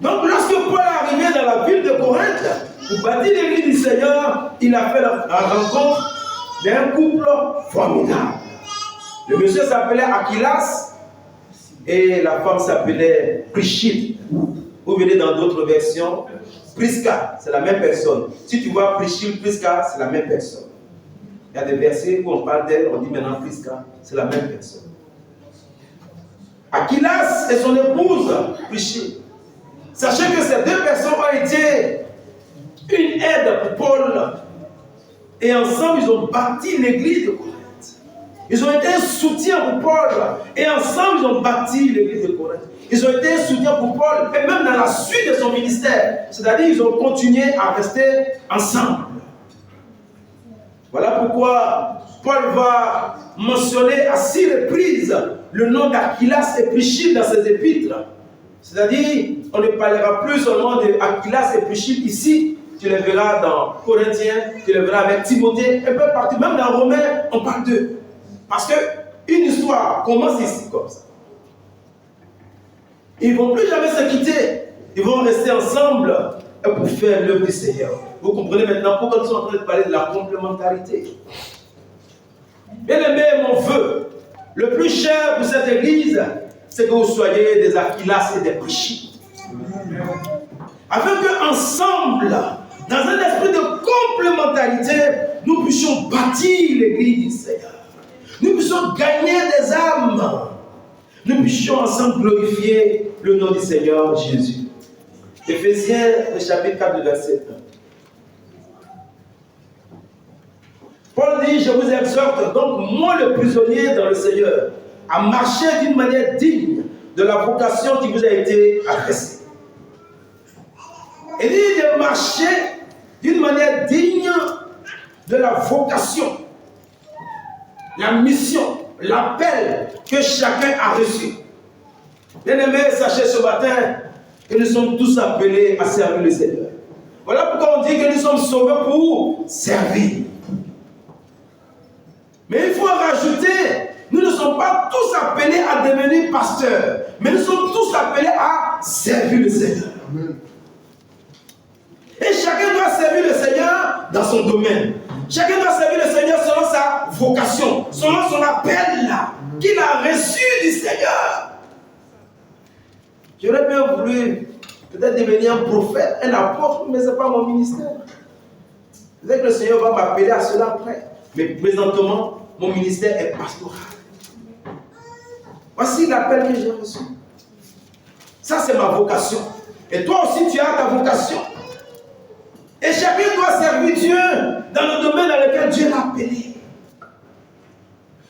Speaker 4: Donc lorsque Paul est arrivé dans la ville de Corinthe, pour bâtir l'église du Seigneur, il a fait la rencontre d'un couple formidable. Le monsieur s'appelait Aquilas et la femme s'appelait Priscille. Vous venez dans d'autres versions, Prisca, c'est la même personne. Si tu vois Priscille, Prisca, c'est la même personne. Il y a des versets où on parle d'elle, on dit maintenant Prisca, c'est la même personne. Aquilas et son épouse, Priscille. Sachez que ces deux personnes ont été une aide pour Paul. Et ensemble, ils ont bâti l'église de Corinthe. Ils ont été un soutien pour Paul. Et ensemble, ils ont bâti l'église de Corinthe. Ils ont été un soutien pour Paul. Et même dans la suite de son ministère. C'est-à-dire, ils ont continué à rester ensemble. Voilà pourquoi Paul va mentionner à 6 reprises le nom d'Aquilas et Priscille dans ses épîtres. C'est-à-dire, on ne parlera plus seulement d'Aquilas et Priscille ici. Tu les verras dans Corinthiens, tu les verras avec Timothée, un peu partout. Même dans Romains, on parle d'eux. Parce qu'une histoire commence ici comme ça. Ils ne vont plus jamais se quitter. Ils vont rester ensemble pour faire l'œuvre du Seigneur. Vous comprenez maintenant pourquoi nous sommes en train de parler de la complémentarité. Bien aimé, mon vœu, le plus cher pour cette église, c'est que vous soyez des Aquilas et des Priscille. Afin qu'ensemble, dans un esprit de complémentarité, nous puissions bâtir l'église du Seigneur. Nous puissions gagner des âmes. Nous puissions ensemble glorifier le nom du Seigneur Jésus. Éphésiens, le chapitre 4, verset 1. Paul dit, je vous exhorte donc, moi le prisonnier dans le Seigneur, à marcher d'une manière digne de la vocation qui vous a été adressée. Il dit de marcher d'une manière digne de la vocation, la mission, l'appel que chacun a reçu. Bien-aimés, sachez ce matin que nous sommes tous appelés à servir le Seigneur. Voilà pourquoi on dit que nous sommes sauvés pour servir. Mais il faut rajouter, nous ne sommes pas tous appelés à devenir pasteurs, mais nous sommes tous appelés à servir le Seigneur. Amen. Et chacun doit servir le Seigneur dans son domaine. Chacun doit servir le Seigneur selon sa vocation, selon son appel qu'il a reçu du Seigneur. J'aurais bien voulu peut-être devenir un prophète, un apôtre, mais ce n'est pas mon ministère. Peut-être que le Seigneur va m'appeler à cela après. Mais présentement, mon ministère est pastoral. Voici l'appel que j'ai reçu. Ça, c'est ma vocation. Et toi aussi, tu as ta vocation. Et chacun doit servir Dieu dans le domaine dans lequel Dieu l'a appelé.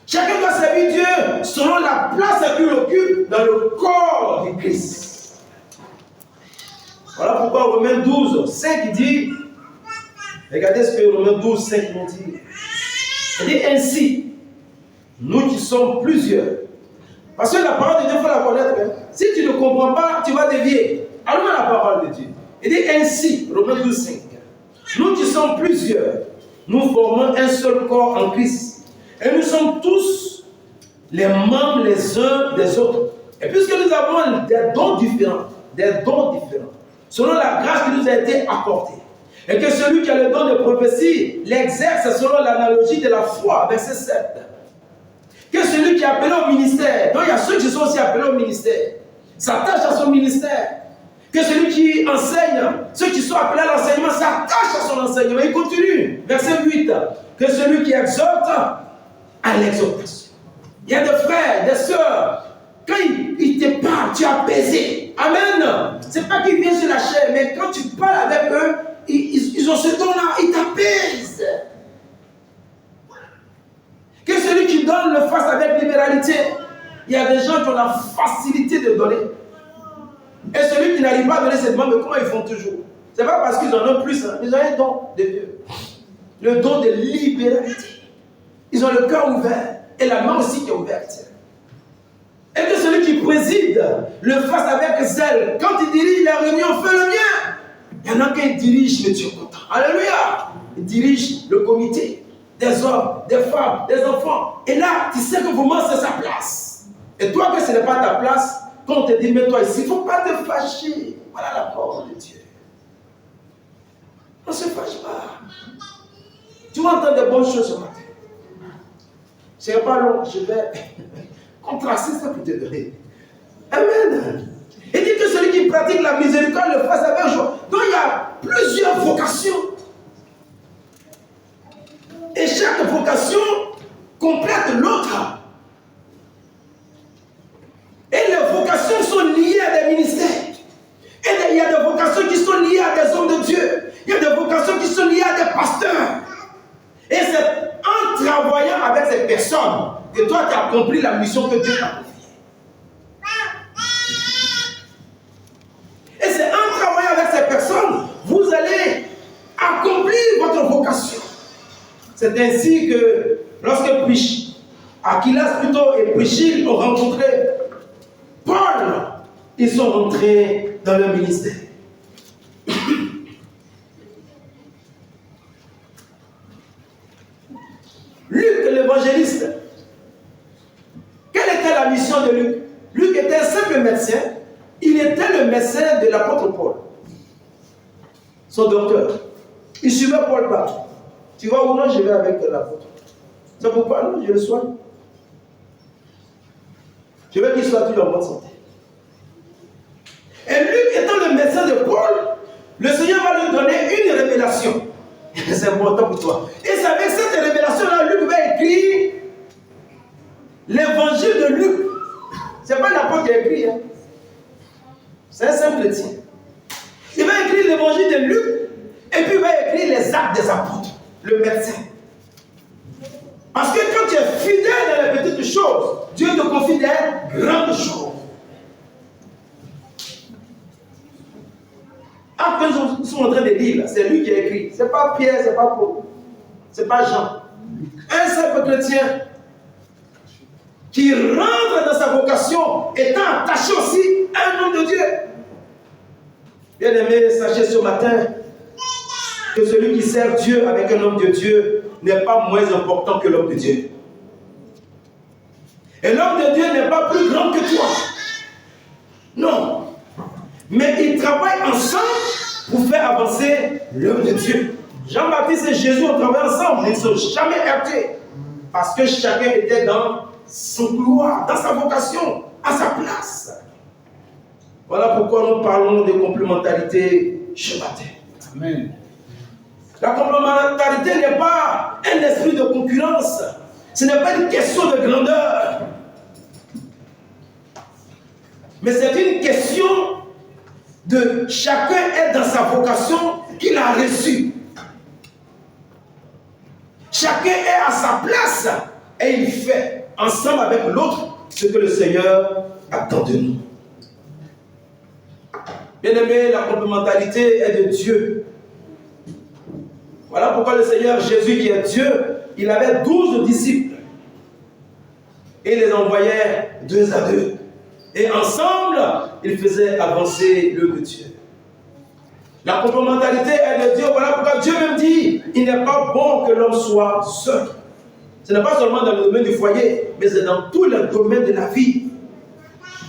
Speaker 4: Chacun doit servir Dieu selon la place qu'il occupe dans le corps du Christ. Voilà pourquoi Romains 12, 5 dit, regardez ce que Romains 12, 5 nous dit. Il dit ainsi, nous qui sommes plusieurs. Parce que la parole de Dieu, il faut la connaître. Hein. Si tu ne comprends pas, tu vas dévier. Allons à la parole de Dieu. Il dit ainsi, Romains 12:5. Nous qui sommes plusieurs, nous formons un seul corps en Christ. Et nous sommes tous les membres les uns des autres. Et puisque nous avons des dons différents, selon la grâce qui nous a été accordée, et que celui qui a le don de prophétie l'exerce selon l'analogie de la foi, verset 7. Que celui qui est appelé au ministère, donc il y a ceux qui sont aussi appelés au ministère, s'attache à son ministère. Que celui qui enseigne, ceux qui sont appelés à l'enseignement s'attachent à son enseignement. Il continue, verset 8. Que celui qui exhorte à l'exhortation. Il y a des frères, des sœurs, quand ils te parlent, tu es apaisé. Amen. Ce n'est pas qu'ils viennent sur la chair, mais quand tu parles avec eux, ils ont ce don-là, ils t'apaisent. Que celui qui donne le fasse avec libéralité. Il y a des gens qui ont la facilité de donner. Et celui qui n'arrive pas à donner cette demande, mais comment ils font toujours? Ce n'est pas parce qu'ils en ont plus, hein. Ils ont un don de Dieu. Le don de libéralité. Ils ont le cœur ouvert et la main aussi qui est ouverte. Et que celui qui préside le fasse avec zèle. Quand il dirige la réunion, fais le bien. Il y en a qui dirigent, mais tu es content. Alléluia. Il dirige le comité. Des hommes, des femmes, des enfants. Et là, tu sais que vraiment c'est sa place. Et toi, que ce n'est pas ta place, quand on te dit, mets-toi ici, il ne faut pas te fâcher. Voilà la parole de Dieu. On ne se fâche pas. Tu vas entendre des bonnes choses ce matin. Ce n'est pas long, je vais contraster ça pour te donner. Amen. Il dit que celui qui pratique la miséricorde le fasse avec joie. Donc il y a plusieurs vocations. Et chaque vocation complète l'autre. Et les vocations sont liées à des ministères. Et il y a des vocations qui sont liées à des hommes de Dieu. Il y a des vocations qui sont liées à des pasteurs. Et c'est en travaillant avec ces personnes que toi tu as accompli la mission que Dieu t'a confiée. Et c'est en travaillant avec ces personnes, vous allez accomplir votre vocation. C'est ainsi que lorsque Aquilas plutôt et Priscille ont rencontré Paul, ils sont rentrés dans le ministère. Luc l'évangéliste, quelle était la mission de Luc? Luc était un simple médecin, il était le médecin de l'apôtre Paul, son docteur. Il suivait Paul partout. Tu vois où non, je vais avec l'apôtre. C'est pourquoi non, je le soigne. Je veux qu'il soit toujours en bonne santé. Et Luc étant le médecin de Paul, le Seigneur va lui donner une révélation. C'est important pour toi. Et c'est avec cette révélation-là, Luc va écrire l'évangile de Luc. Ce n'est pas l'apôtre qui a écrit. Hein. C'est un simple chrétien. Il va écrire l'évangile de Luc et puis il va écrire les actes des apôtres, le médecin. Parce que quand tu es fidèle dans les petites choses, Dieu te confie des grandes choses. Quand ils sont en train de lire, c'est lui qui a écrit. Ce n'est pas Pierre, ce n'est pas Paul, ce n'est pas Jean. Un simple chrétien qui rentre dans sa vocation étant attaché aussi à un homme de Dieu. Bien aimé, sachez ce matin que celui qui sert Dieu avec un homme de Dieu n'est pas moins important que l'homme de Dieu. Et l'homme de Dieu n'est pas plus grand que toi. Non. Mais ils travaillent ensemble pour faire avancer l'œuvre de Dieu. Jean-Baptiste et Jésus ont travaillé ensemble. Ils ne sont jamais heurtés. Parce que chacun était dans son couloir, dans sa vocation, à sa place. Voilà pourquoi nous parlons de complémentarité ce matin.
Speaker 2: Amen.
Speaker 4: La complémentarité n'est pas un esprit de concurrence. Ce n'est pas une question de grandeur. Mais c'est une question de chacun est dans sa vocation qu'il a reçue. Chacun est à sa place et il fait ensemble avec l'autre ce que le Seigneur attend de nous. Bien-aimé, la complémentarité est de Dieu. Voilà pourquoi le Seigneur Jésus, qui est Dieu, il avait 12 disciples. et il les envoyait 2 à 2. Et ensemble, ils faisaient avancer l'œuvre de Dieu. La complémentarité est de Dieu. Voilà pourquoi Dieu même dit, il n'est pas bon que l'homme soit seul. Ce n'est pas seulement dans le domaine du foyer, mais c'est dans tous les domaines de la vie.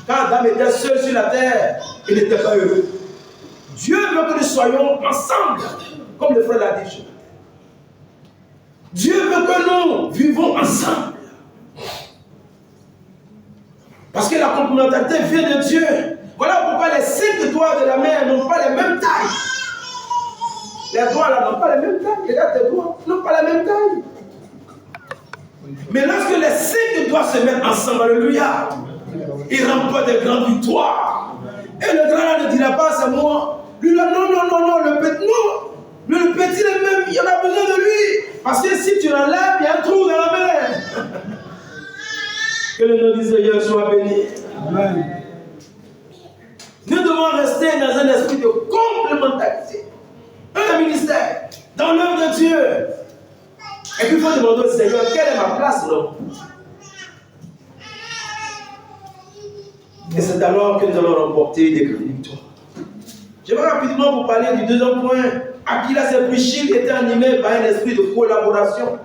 Speaker 4: Quand Adam était seul sur la terre, il n'était pas heureux. Dieu veut que nous soyons ensemble, comme le frère l'a dit. Dieu veut que nous vivons ensemble. Parce que la complémentarité vient de Dieu. Voilà pourquoi les 5 doigts de la main n'ont pas les mêmes tailles. Les doigts là n'ont pas les mêmes tailles. Regarde tes doigts, n'ont pas la même taille. Mais lorsque les 5 doigts se mettent ensemble, alléluia, ils remportent de grandes victoires. Et le grand là ne dira pas c'est moi. Lui là, non, le petit, non. Le petit est même, il y en a besoin de lui. Parce que si tu l'enlèves, il y a un trou dans la main. Que le nom du Seigneur soit béni. Amen. Nous devons rester dans un esprit de complémentarité. Un ministère, dans l'œuvre de Dieu. Et puis il faut demander au Seigneur, quelle est ma place là? Et c'est alors que nous allons remporter des grandes victoires. Je vais rapidement vous parler du deuxième point. Aquilas et Priscille étaient animés par un esprit de collaboration.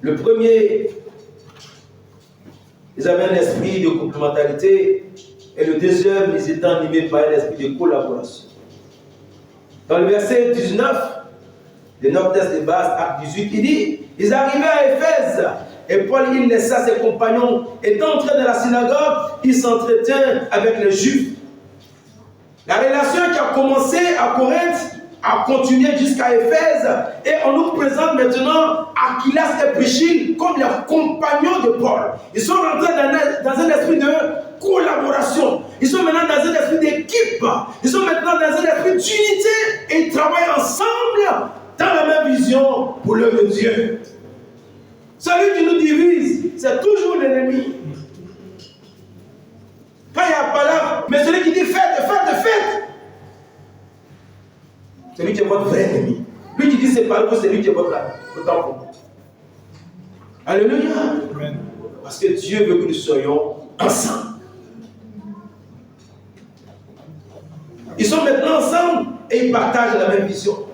Speaker 4: Le premier, ils avaient un esprit de complémentarité. Et le deuxième, ils étaient animés par un esprit de collaboration. Dans le verset 19, de notre texte de base, acte 18, il dit, ils arrivaient à Éphèse, et Paul, il laissa ses compagnons, étant entrés dans la synagogue, il s'entretient avec les Juifs. La relation qui a commencé à Corinthe a continué jusqu'à Éphèse, et on nous présente maintenant Aquilas et Priscille comme les compagnons de Paul. Ils sont rentrés dans un esprit de collaboration. Ils sont maintenant dans un esprit d'équipe. Ils sont maintenant dans un esprit d'unité et ils travaillent ensemble dans la même vision pour l'œuvre de Dieu. Celui qui nous divise, c'est toujours l'ennemi. Quand il y a pas là, mais celui qui dit faites. Celui qui est votre vrai ennemi. Lui qui dit c'est pas vous, c'est lui qui est votre enfant. Alléluia. Amen. Parce que Dieu veut que nous soyons ensemble. Ils sont maintenant ensemble et ils partagent la même vision.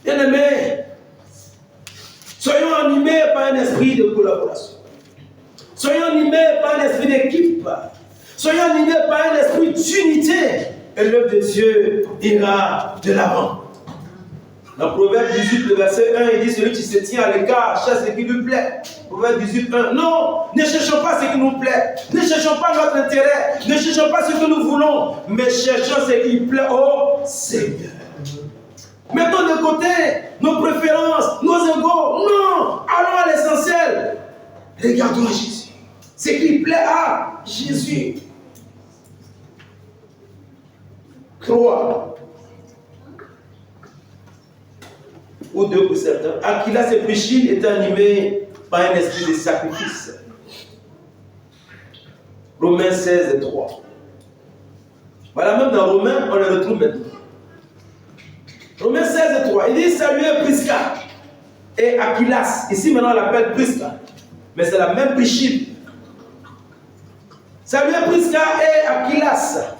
Speaker 4: Bien-aimés, soyons animés par un esprit de collaboration. Soyons animés par un esprit d'équipe. Soyons animés par un esprit d'unité. Et l'œuvre de Dieu ira de l'avant. Dans Proverbe 18, le verset 1, il dit celui qui se tient à l'écart cherche ce qui lui plaît. Proverbe 18, 1. Non, ne cherchons pas ce qui nous plaît. Ne cherchons pas notre intérêt. Ne cherchons pas ce que nous voulons. Mais cherchons ce qui plaît au Seigneur. Mettons de côté nos préférences, nos égos. Non, allons à l'essentiel. Regardons à Jésus. Ce qui plaît à Jésus. 3 ou 2 pour certains. Aquilas et Priscille étaient animés par un esprit de sacrifice. Romains 16 et 3. Voilà, même dans Romains, on le retrouve maintenant. Romains 16 et 3. Il dit saluez Prisca et Aquilas. Ici maintenant on l'appelle Prisca. Mais c'est la même Priscille. Saluez Prisca et Aquilas.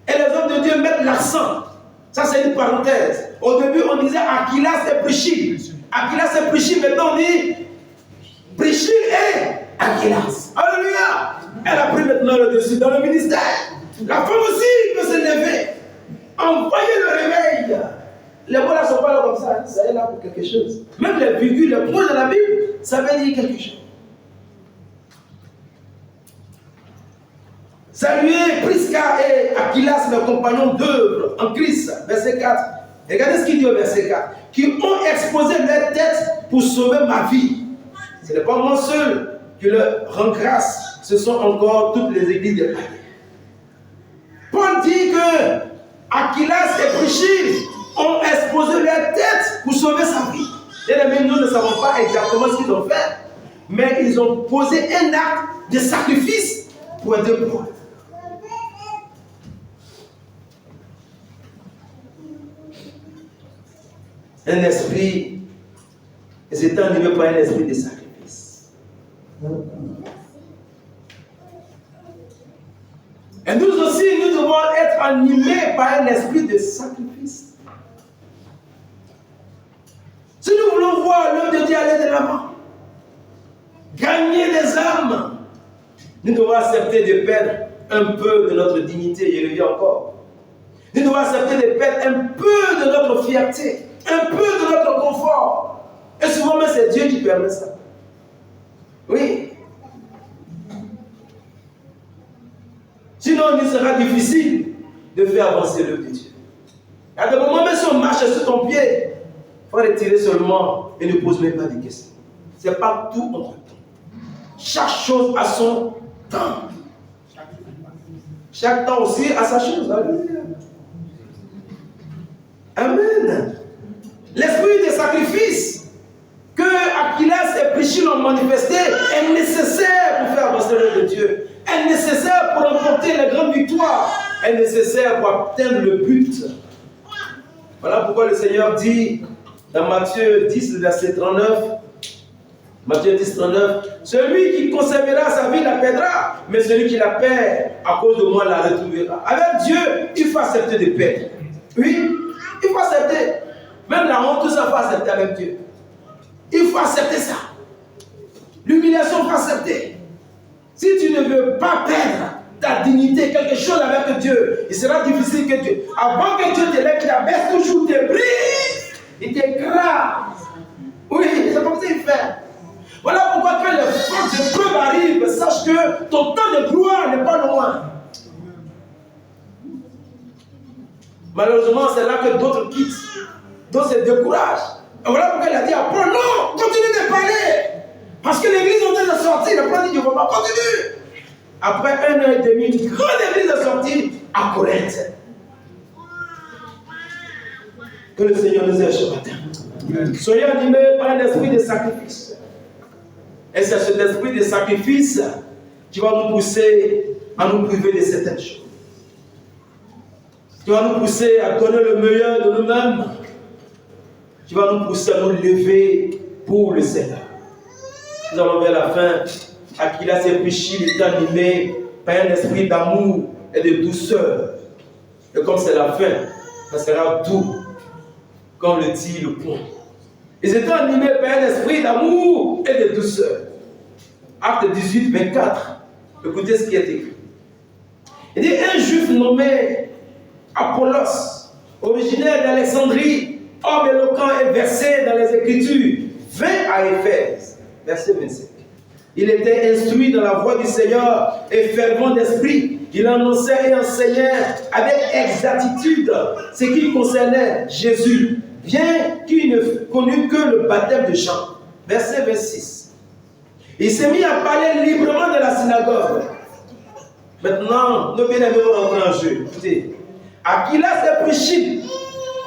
Speaker 4: Et les hommes de Dieu mettent l'accent. Ça, c'est une parenthèse. Au début, on disait Aquilas et Priscille. Aquilas et Priscille, maintenant on dit Priscille et Aquilas. Alléluia. Elle a pris maintenant le dessus dans le ministère. La femme aussi peut se lever. Envoyez le réveil. Les mots là ne sont pas là comme ça. Ça est là pour quelque chose. Même les virgules, les points de la Bible, ça veut dire quelque chose. Saluez Prisca et Aquilas, mes compagnons d'œuvre en Christ. Verset 4. Regardez ce qu'il dit au verset 4. Qui ont exposé leur tête pour sauver ma vie. Ce n'est pas moi seul qui leur rend grâce. Ce sont encore toutes les églises des païens. Paul dit que Aquilas et Priscille ont exposé leur tête pour sauver sa vie. Et nous ne savons pas exactement ce qu'ils ont fait. Mais ils ont posé un acte de sacrifice pour aider Paul. Un esprit, ils étaient animés par un esprit de sacrifice. Et nous aussi, nous devons être animés par un esprit de sacrifice. Si nous voulons voir l'œuvre de Dieu aller de l'avant, gagner des âmes, nous devons accepter de perdre un peu de notre dignité, je le dis encore. Nous devons accepter de perdre un peu de notre fierté, un peu de notre confort. Et souvent même c'est Dieu qui permet ça. Oui. Sinon, il sera difficile de faire avancer l'œuvre de Dieu. À des moments, même si on marche sur ton pied, il faut retirer seulement et ne pose même pas de questions. Ce n'est pas tout en temps. Chaque chose a son temps. Chaque temps aussi a sa chose. Alléluia. Amen. L'esprit de sacrifice que Aquilas et Priscille ont manifesté est nécessaire pour faire avancer l'œuvre de Dieu. Est nécessaire pour remporter les grandes victoires. Est nécessaire pour atteindre le but. Voilà pourquoi le Seigneur dit dans Matthieu 10, verset 39, Matthieu 10, 39, celui qui conservera sa vie la perdra, mais celui qui la perd à cause de moi la retrouvera. Avec Dieu, il faut accepter de perdre. Oui, il faut accepter. Même la honte, tout ça, il faut accepter avec Dieu. Il faut accepter ça. L'humiliation, il faut accepter. Si tu ne veux pas perdre ta dignité, quelque chose avec Dieu, il sera difficile que Dieu, avant que Dieu te lève, il abaisse toujours, te brise, il t'écrase. Oui, c'est comme ça qu'il fait. Voilà pourquoi quand les forces de preuve arrivent, sache que ton temps de gloire n'est pas loin. Malheureusement, c'est là que d'autres quittent, d'autres se découragent. Et voilà pourquoi il a dit à Paul, non, continue de parler. Parce que l'église est en train de sortir, le plan dit, je ne vais pas continuer. Après 1 an et demi, une grande église est sortie à Corinthe. Que le Seigneur nous aide ce matin. Soyez animés par un esprit de sacrifice. Et c'est cet esprit de sacrifice qui va nous pousser à nous priver de certaines choses. Qui va nous pousser à donner le meilleur de nous-mêmes. Qui va nous pousser à nous lever pour le Seigneur. Nous allons vers la fin. Aquilas et Priscille étaient animés par un esprit d'amour et de douceur. Et comme c'est la fin, ça sera doux, comme le dit le point. Ils étaient animés par un esprit d'amour et de douceur. Acte 18, 24. Écoutez ce qui est écrit. Il dit, un juif nommé Apollos, originaire d'Alexandrie, homme éloquent et versé dans les Écritures, vint à Éphèse. Verset 25. Il était instruit dans la voie du Seigneur et fervent d'esprit. Il annonçait et enseignait avec exactitude ce qui concernait Jésus, bien qu'il ne connût que le baptême de Jean. Verset 26. Il s'est mis à parler librement de la synagogue. Maintenant, nos bien-aimés vont rentrer en jeu. Écoutez, Aquilas et Priscille,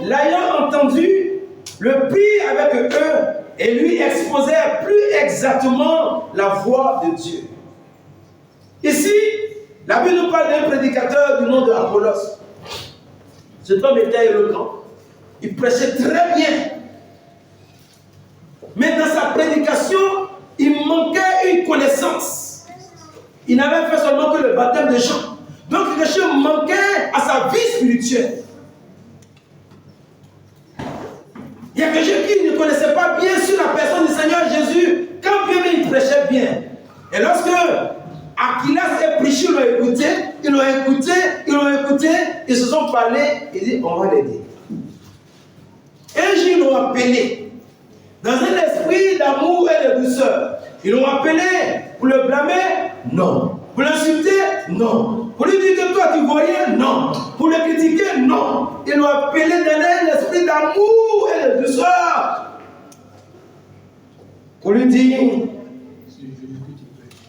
Speaker 4: l'ayant entendu, le prit avec eux et lui exposait plus exactement la voix de Dieu. Ici, la Bible nous parle d'un prédicateur du nom d'Apollos. Cet homme était éloquent. Il prêchait très bien. Mais dans sa prédication, il manquait une connaissance. Il n'avait fait seulement que le baptême de Jean. Donc quelque chose manquait à sa vie spirituelle. Il y a quelqu'un qui ne connaissait pas bien sur la personne du Seigneur Jésus, quand bien même il prêchait bien. Et lorsque Aquilas et Priscille l'ont écouté, ils se sont parlé, ils disent on va l'aider. Un jour, ils l'ont appelé, dans un esprit d'amour et de douceur. Ils l'ont appelé pour le blâmer? Non. Pour l'insulter? Non. Pour lui dire que toi tu ne vois rien? Non. Pour le critiquer? Non. Ils l'ont appelé dans un esprit d'amour et de douceur. Pour lui dire,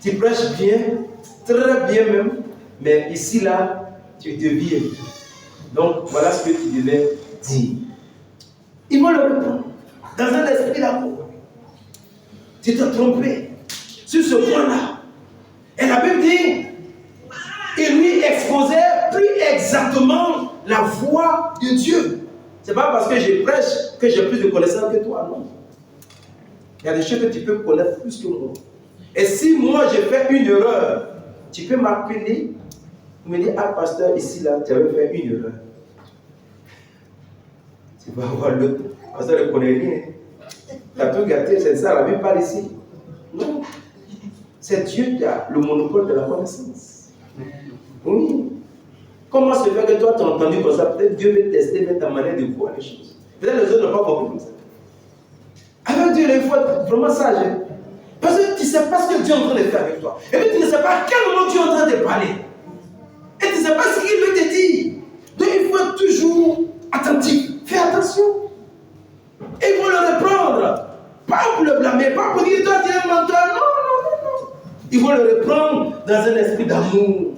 Speaker 4: tu prêches bien, très bien même, mais ici là, tu deviens. Donc voilà ce que tu devais dire. Ils vont le répondre dans un esprit d'amour. Tu t'es trompé sur ce point-là. Et la Bible dit, il lui exposait plus exactement la voix de Dieu. Ce n'est pas parce que je prêche que j'ai plus de connaissances que toi, non. Il y a des choses que tu peux connaître plus que moi. Et si moi j'ai fait une erreur, tu peux m'appeler, me dire, ah pasteur, ici là, tu avais fait une erreur. Tu vas voir l'autre. Pasteur ne connaît rien. Tu as tout gâté, c'est ça, la Bible parle ici. Non. C'est Dieu qui a le monopole de la connaissance. Oui. Comment se fait que toi tu as entendu comme ça? Peut-être Dieu veut tester même ta manière de voir les choses. Peut-être les autres n'ont pas compris comme ça. Avec Dieu, il faut être vraiment sage. Hein? Parce que tu ne sais pas ce que Dieu est en train de faire avec toi. Et puis tu ne sais pas à quel moment Dieu est en train de parler. Et tu ne sais pas ce qu'il veut te dire. Donc il faut être toujours attentif. Fais attention. Et il faut le reprendre. Pas pour le blâmer, pas pour dire toi tu es un menteur. Non, non, non, non. Il faut le reprendre dans un esprit d'amour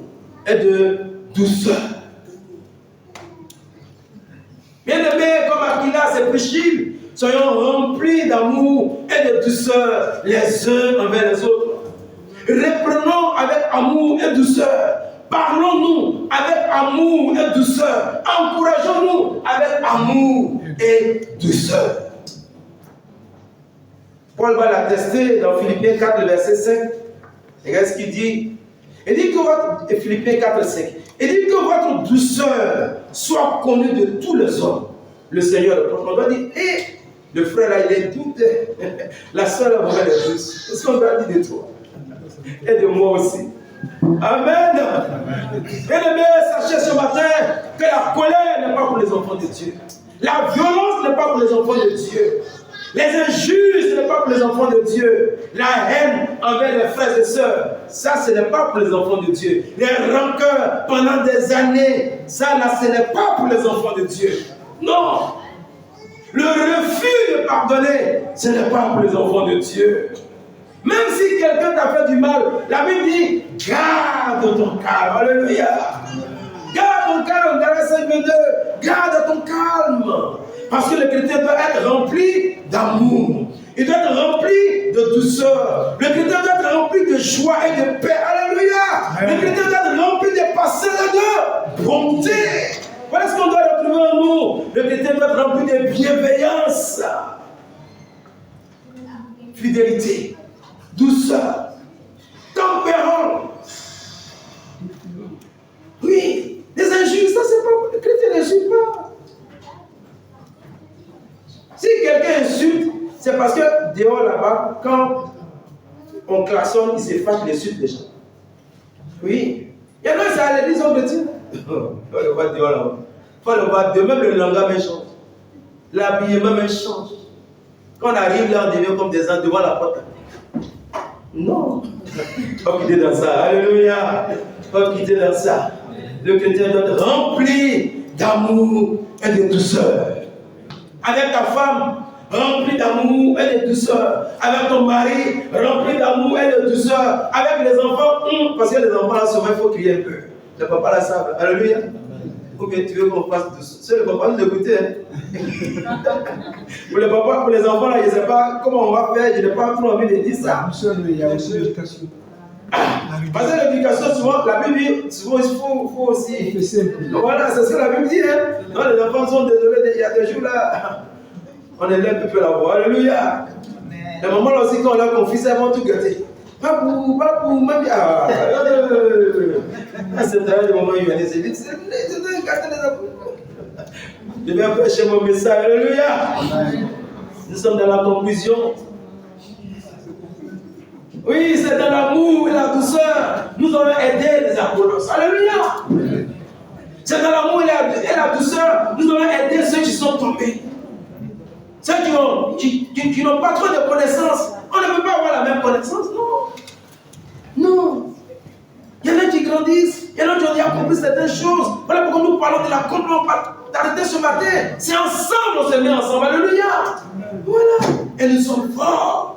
Speaker 4: et de douceur. Bien-aimés, comme Aquila et Priscille, soyons remplis d'amour et de douceur les uns envers les autres. Reprenons avec amour et douceur. Parlons-nous avec amour et douceur. Encourageons-nous avec amour et douceur. Paul va l'attester dans Philippiens 4, le verset 5. Regarde ce qu'il dit. Il dit que votre, Philippiens 4, 5. Il dit que votre douceur soit connue de tous les hommes. Le Seigneur, le prophète, on doit dire, hé, le frère là, il est doux. La soeur là, elle est douce. C'est ce qu'on doit dire de toi. Et de moi aussi. Amen. Bien-aimés, sachez ce matin que la colère n'est pas pour les enfants de Dieu. La violence n'est pas pour les enfants de Dieu. Les injures, ce n'est pas pour les enfants de Dieu. La haine envers les frères et sœurs, ça, ce n'est pas pour les enfants de Dieu. Les rancœurs pendant des années, ça, là, ce n'est pas pour les enfants de Dieu. Non. Le refus de pardonner, ce n'est pas pour les enfants de Dieu. Même si quelqu'un t'a fait du mal, la Bible dit, garde ton calme. Alléluia. Garde ton calme, Galates 5:22. Garde ton calme. Parce que le chrétien doit être rempli d'amour. Il doit être rempli de douceur. Le chrétien doit être rempli de joie et de paix. Alléluia. Le chrétien doit être rempli de passion et de bonté. Voilà ce qu'on doit retrouver en nous. Le chrétien doit être rempli de bienveillance, fidélité, douceur, tempérance. Oui, les injures, ça c'est pas. Le chrétien n'insulte pas. Si quelqu'un insulte, c'est parce que dehors là-bas, quand on klaxonne, il se fâche, il insulte les gens. Oui. Il y en a, c'est à l'église, on le dit. Il faut le voir dehors là-bas. Il faut le voir dehors, même le langage même change. L'habillement même change. Quand on arrive là, on devient comme des gens devant la porte. Non. Il faut quitter dans ça. Alléluia. Il faut quitter dans ça. Le chrétien doit être rempli d'amour et de douceur. Avec ta femme, rempli d'amour et de douceur. Avec ton mari, rempli d'amour et de douceur. Avec les enfants, parce que les enfants là, souvent, il faut crier un peu. Le papa là savent. Alléluia. Ou bien tu veux qu'on fasse douceur. C'est le papa de l'écouter. Hein? Pour le papa, pour les enfants là, je ne sais pas comment on va faire. Je n'ai pas trop envie de dire ça.
Speaker 5: Il y a aussi l'éducation.
Speaker 4: Parce que l'éducation, souvent, la Bible, souvent, il faut aussi. Voilà, c'est ce que la Bible dit. Hein? Non, les enfants sont désolés, il y a des jours là, on élève un peu la voix. Alléluia. Les mamans là aussi, quand on leur confie, elles vont tout gâter. Papou, mamie. C'est vrai, le moment où il vient c'est vite, c'est gâter les enfants. Je vais prêcher mon message. Alléluia. Nous sommes dans la conclusion. Oui, c'est dans l'amour et la douceur. Nous allons aider les Apollos. Alléluia. C'est dans l'amour et la douceur. Nous allons aider ceux qui sont tombés. Ceux qui n'ont pas trop de connaissances. On ne peut pas avoir la même connaissance. Non. Non. Il y en a qui grandissent. Il y en a qui ont déjà compris certaines choses. Voilà pourquoi nous parlons de la compréhension. D'arrêter ce matin. C'est ensemble, on se met ensemble. Alléluia. Voilà. Et nous sommes forts.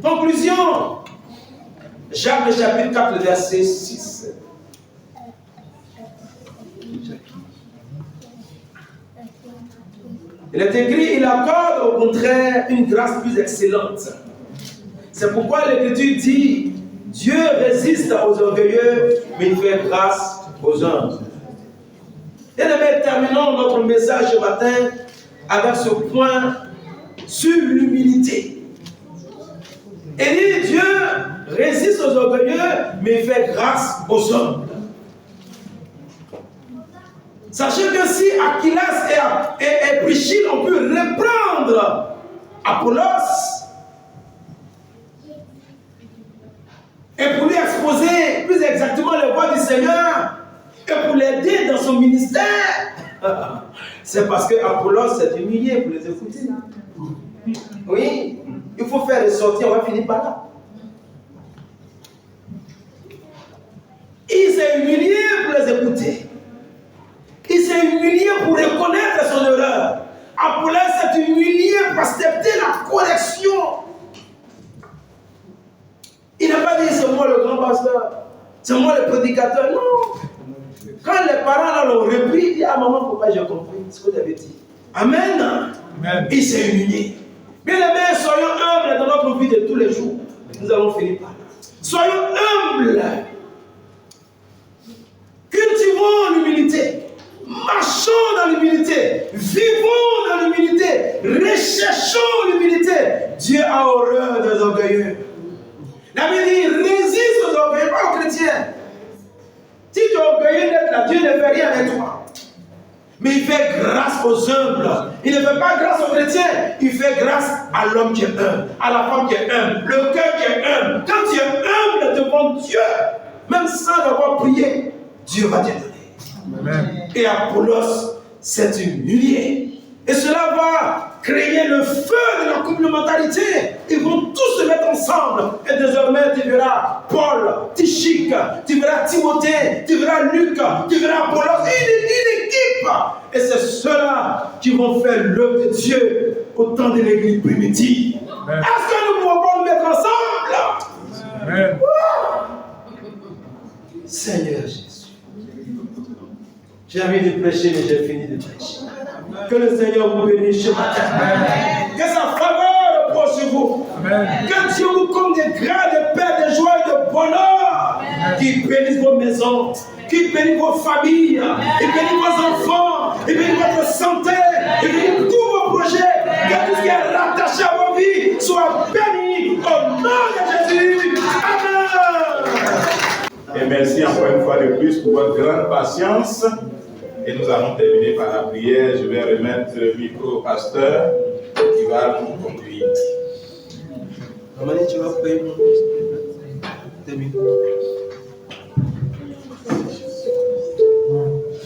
Speaker 4: Conclusion. Jacques, le chapitre 4, le verset 6. Il est écrit, il accorde au contraire une grâce plus excellente. C'est pourquoi l'Écriture dit, Dieu résiste aux orgueilleux, mais il fait grâce aux humbles. Bien-aimés, terminons notre message ce matin avec ce point sur l'humilité. Et dit, Dieu résiste aux orgueilleux, mais fait grâce aux hommes. Sachez que si Aquilas et Priscille ont pu reprendre Apollos et pour lui exposer plus exactement les voies du Seigneur et pour l'aider dans son ministère, c'est parce que Apollos s'est humilié pour les écouter. Oui, il faut faire ressortir, on va finir par là. Il s'est humilié pour les écouter. Il s'est humilié pour reconnaître son erreur. Apollos s'est humilié pour accepter la correction. Il n'a pas dit c'est moi le grand pasteur, c'est moi le prédicateur. Non. Quand les parents l'ont repris, il dit ah maman, pourquoi j'ai compris ce que tu avais dit. Amen. Amen. Il s'est humilié. Bien aimés, soyons humbles dans notre vie de tous les jours. Nous allons finir par là. Soyons humbles. Cultivons l'humilité. Marchons dans l'humilité. Vivons dans l'humilité. Recherchons l'humilité. Dieu a horreur des orgueilleux. La Bible dit résiste aux orgueilleux, pas aux chrétiens. Si tu es orgueilleux d'être là, Dieu ne fait rien avec toi. Mais il fait grâce aux humbles. Il ne fait pas grâce aux chrétiens. Il fait grâce à l'homme qui est humble, à la femme qui est humble, le cœur qui est humble. Quand tu es humble devant Dieu, même sans avoir prié, Dieu va te donner. Amen. Et Apollos s'est humilié. Et cela va créer le feu de la complémentarité. Ils vont tous se mettre ensemble. Et désormais, tu verras Paul, Tychique, tu verras Timothée, tu verras Luc, tu verras Apollos. Une équipe. Et c'est ceux-là qui vont faire l'œuvre de Dieu au temps de l'église primitive. Amen. Est-ce que nous pouvons pas nous mettre ensemble? Amen. Seigneur Jésus. J'ai envie de prêcher, mais j'ai fini de prêcher. Que le Seigneur vous bénisse ce matin. Que sa faveur repose sur vous. Amen. Que Dieu vous comble des grâces, de paix, de joie et de bonheur. Qui bénisse vos maisons, qui bénisse vos familles, qui bénisse vos enfants, qui bénisse votre santé, qui bénisse tous vos projets. Que tout ce qui est rattaché à vos vies soit béni au nom de Jésus. Amen.
Speaker 1: Et merci encore une fois de plus pour votre grande patience. Et nous allons terminer par la prière. Je vais remettre le micro au pasteur qui va nous conduire.
Speaker 4: Maman, tu vas prier pour nous.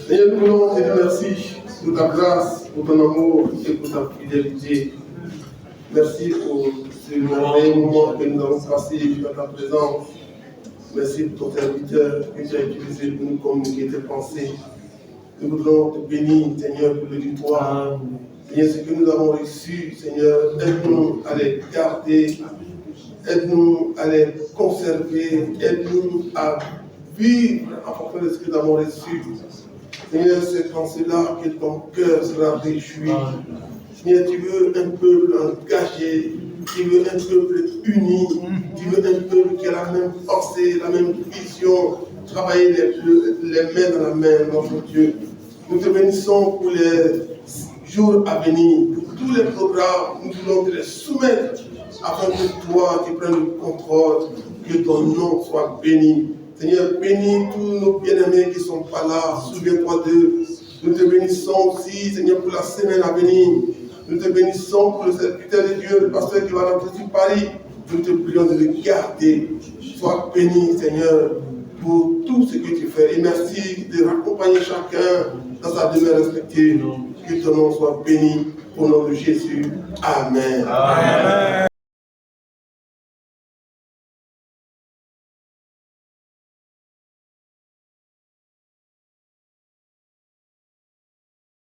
Speaker 5: Seigneur, nous voulons te dire merci pour ta grâce, pour ton amour et pour ta fidélité. Merci pour ce merveilleux moment que nous avons passé dans ta présence. Merci pour ton serviteur que tu as utilisé pour nous communiquer tes pensées. Nous voudrons te bénir, Seigneur, pour le victoire. Seigneur, ce que nous avons reçu, Seigneur, aide-nous à les garder, aide-nous à les conserver, aide-nous à vivre en fonction de ce que nous avons reçu. Seigneur, c'est en cela que ton cœur sera réjoui. Seigneur, tu veux un peuple engagé, tu veux un peuple uni, tu veux un peuple qui a la même pensée, la même vision, travailler les mains dans la main, notre Dieu. Nous te bénissons pour les jours à venir, pour tous les programmes, nous voulons te les soumettre afin que toi, tu prennes le contrôle, que ton nom soit béni. Seigneur, bénis tous nos bien-aimés qui ne sont pas là, souviens-toi d'eux. Nous te bénissons aussi, Seigneur, pour la semaine à venir. Nous te bénissons pour le serviteur de Dieu, le pasteur qui va rentrer sur Paris. Nous te prions de le garder. Sois béni, Seigneur, pour tout ce que tu fais. Et merci de raccompagner chacun dans sa demeure respectée. Que ton nom soit béni au nom de Jésus. Amen. Amen.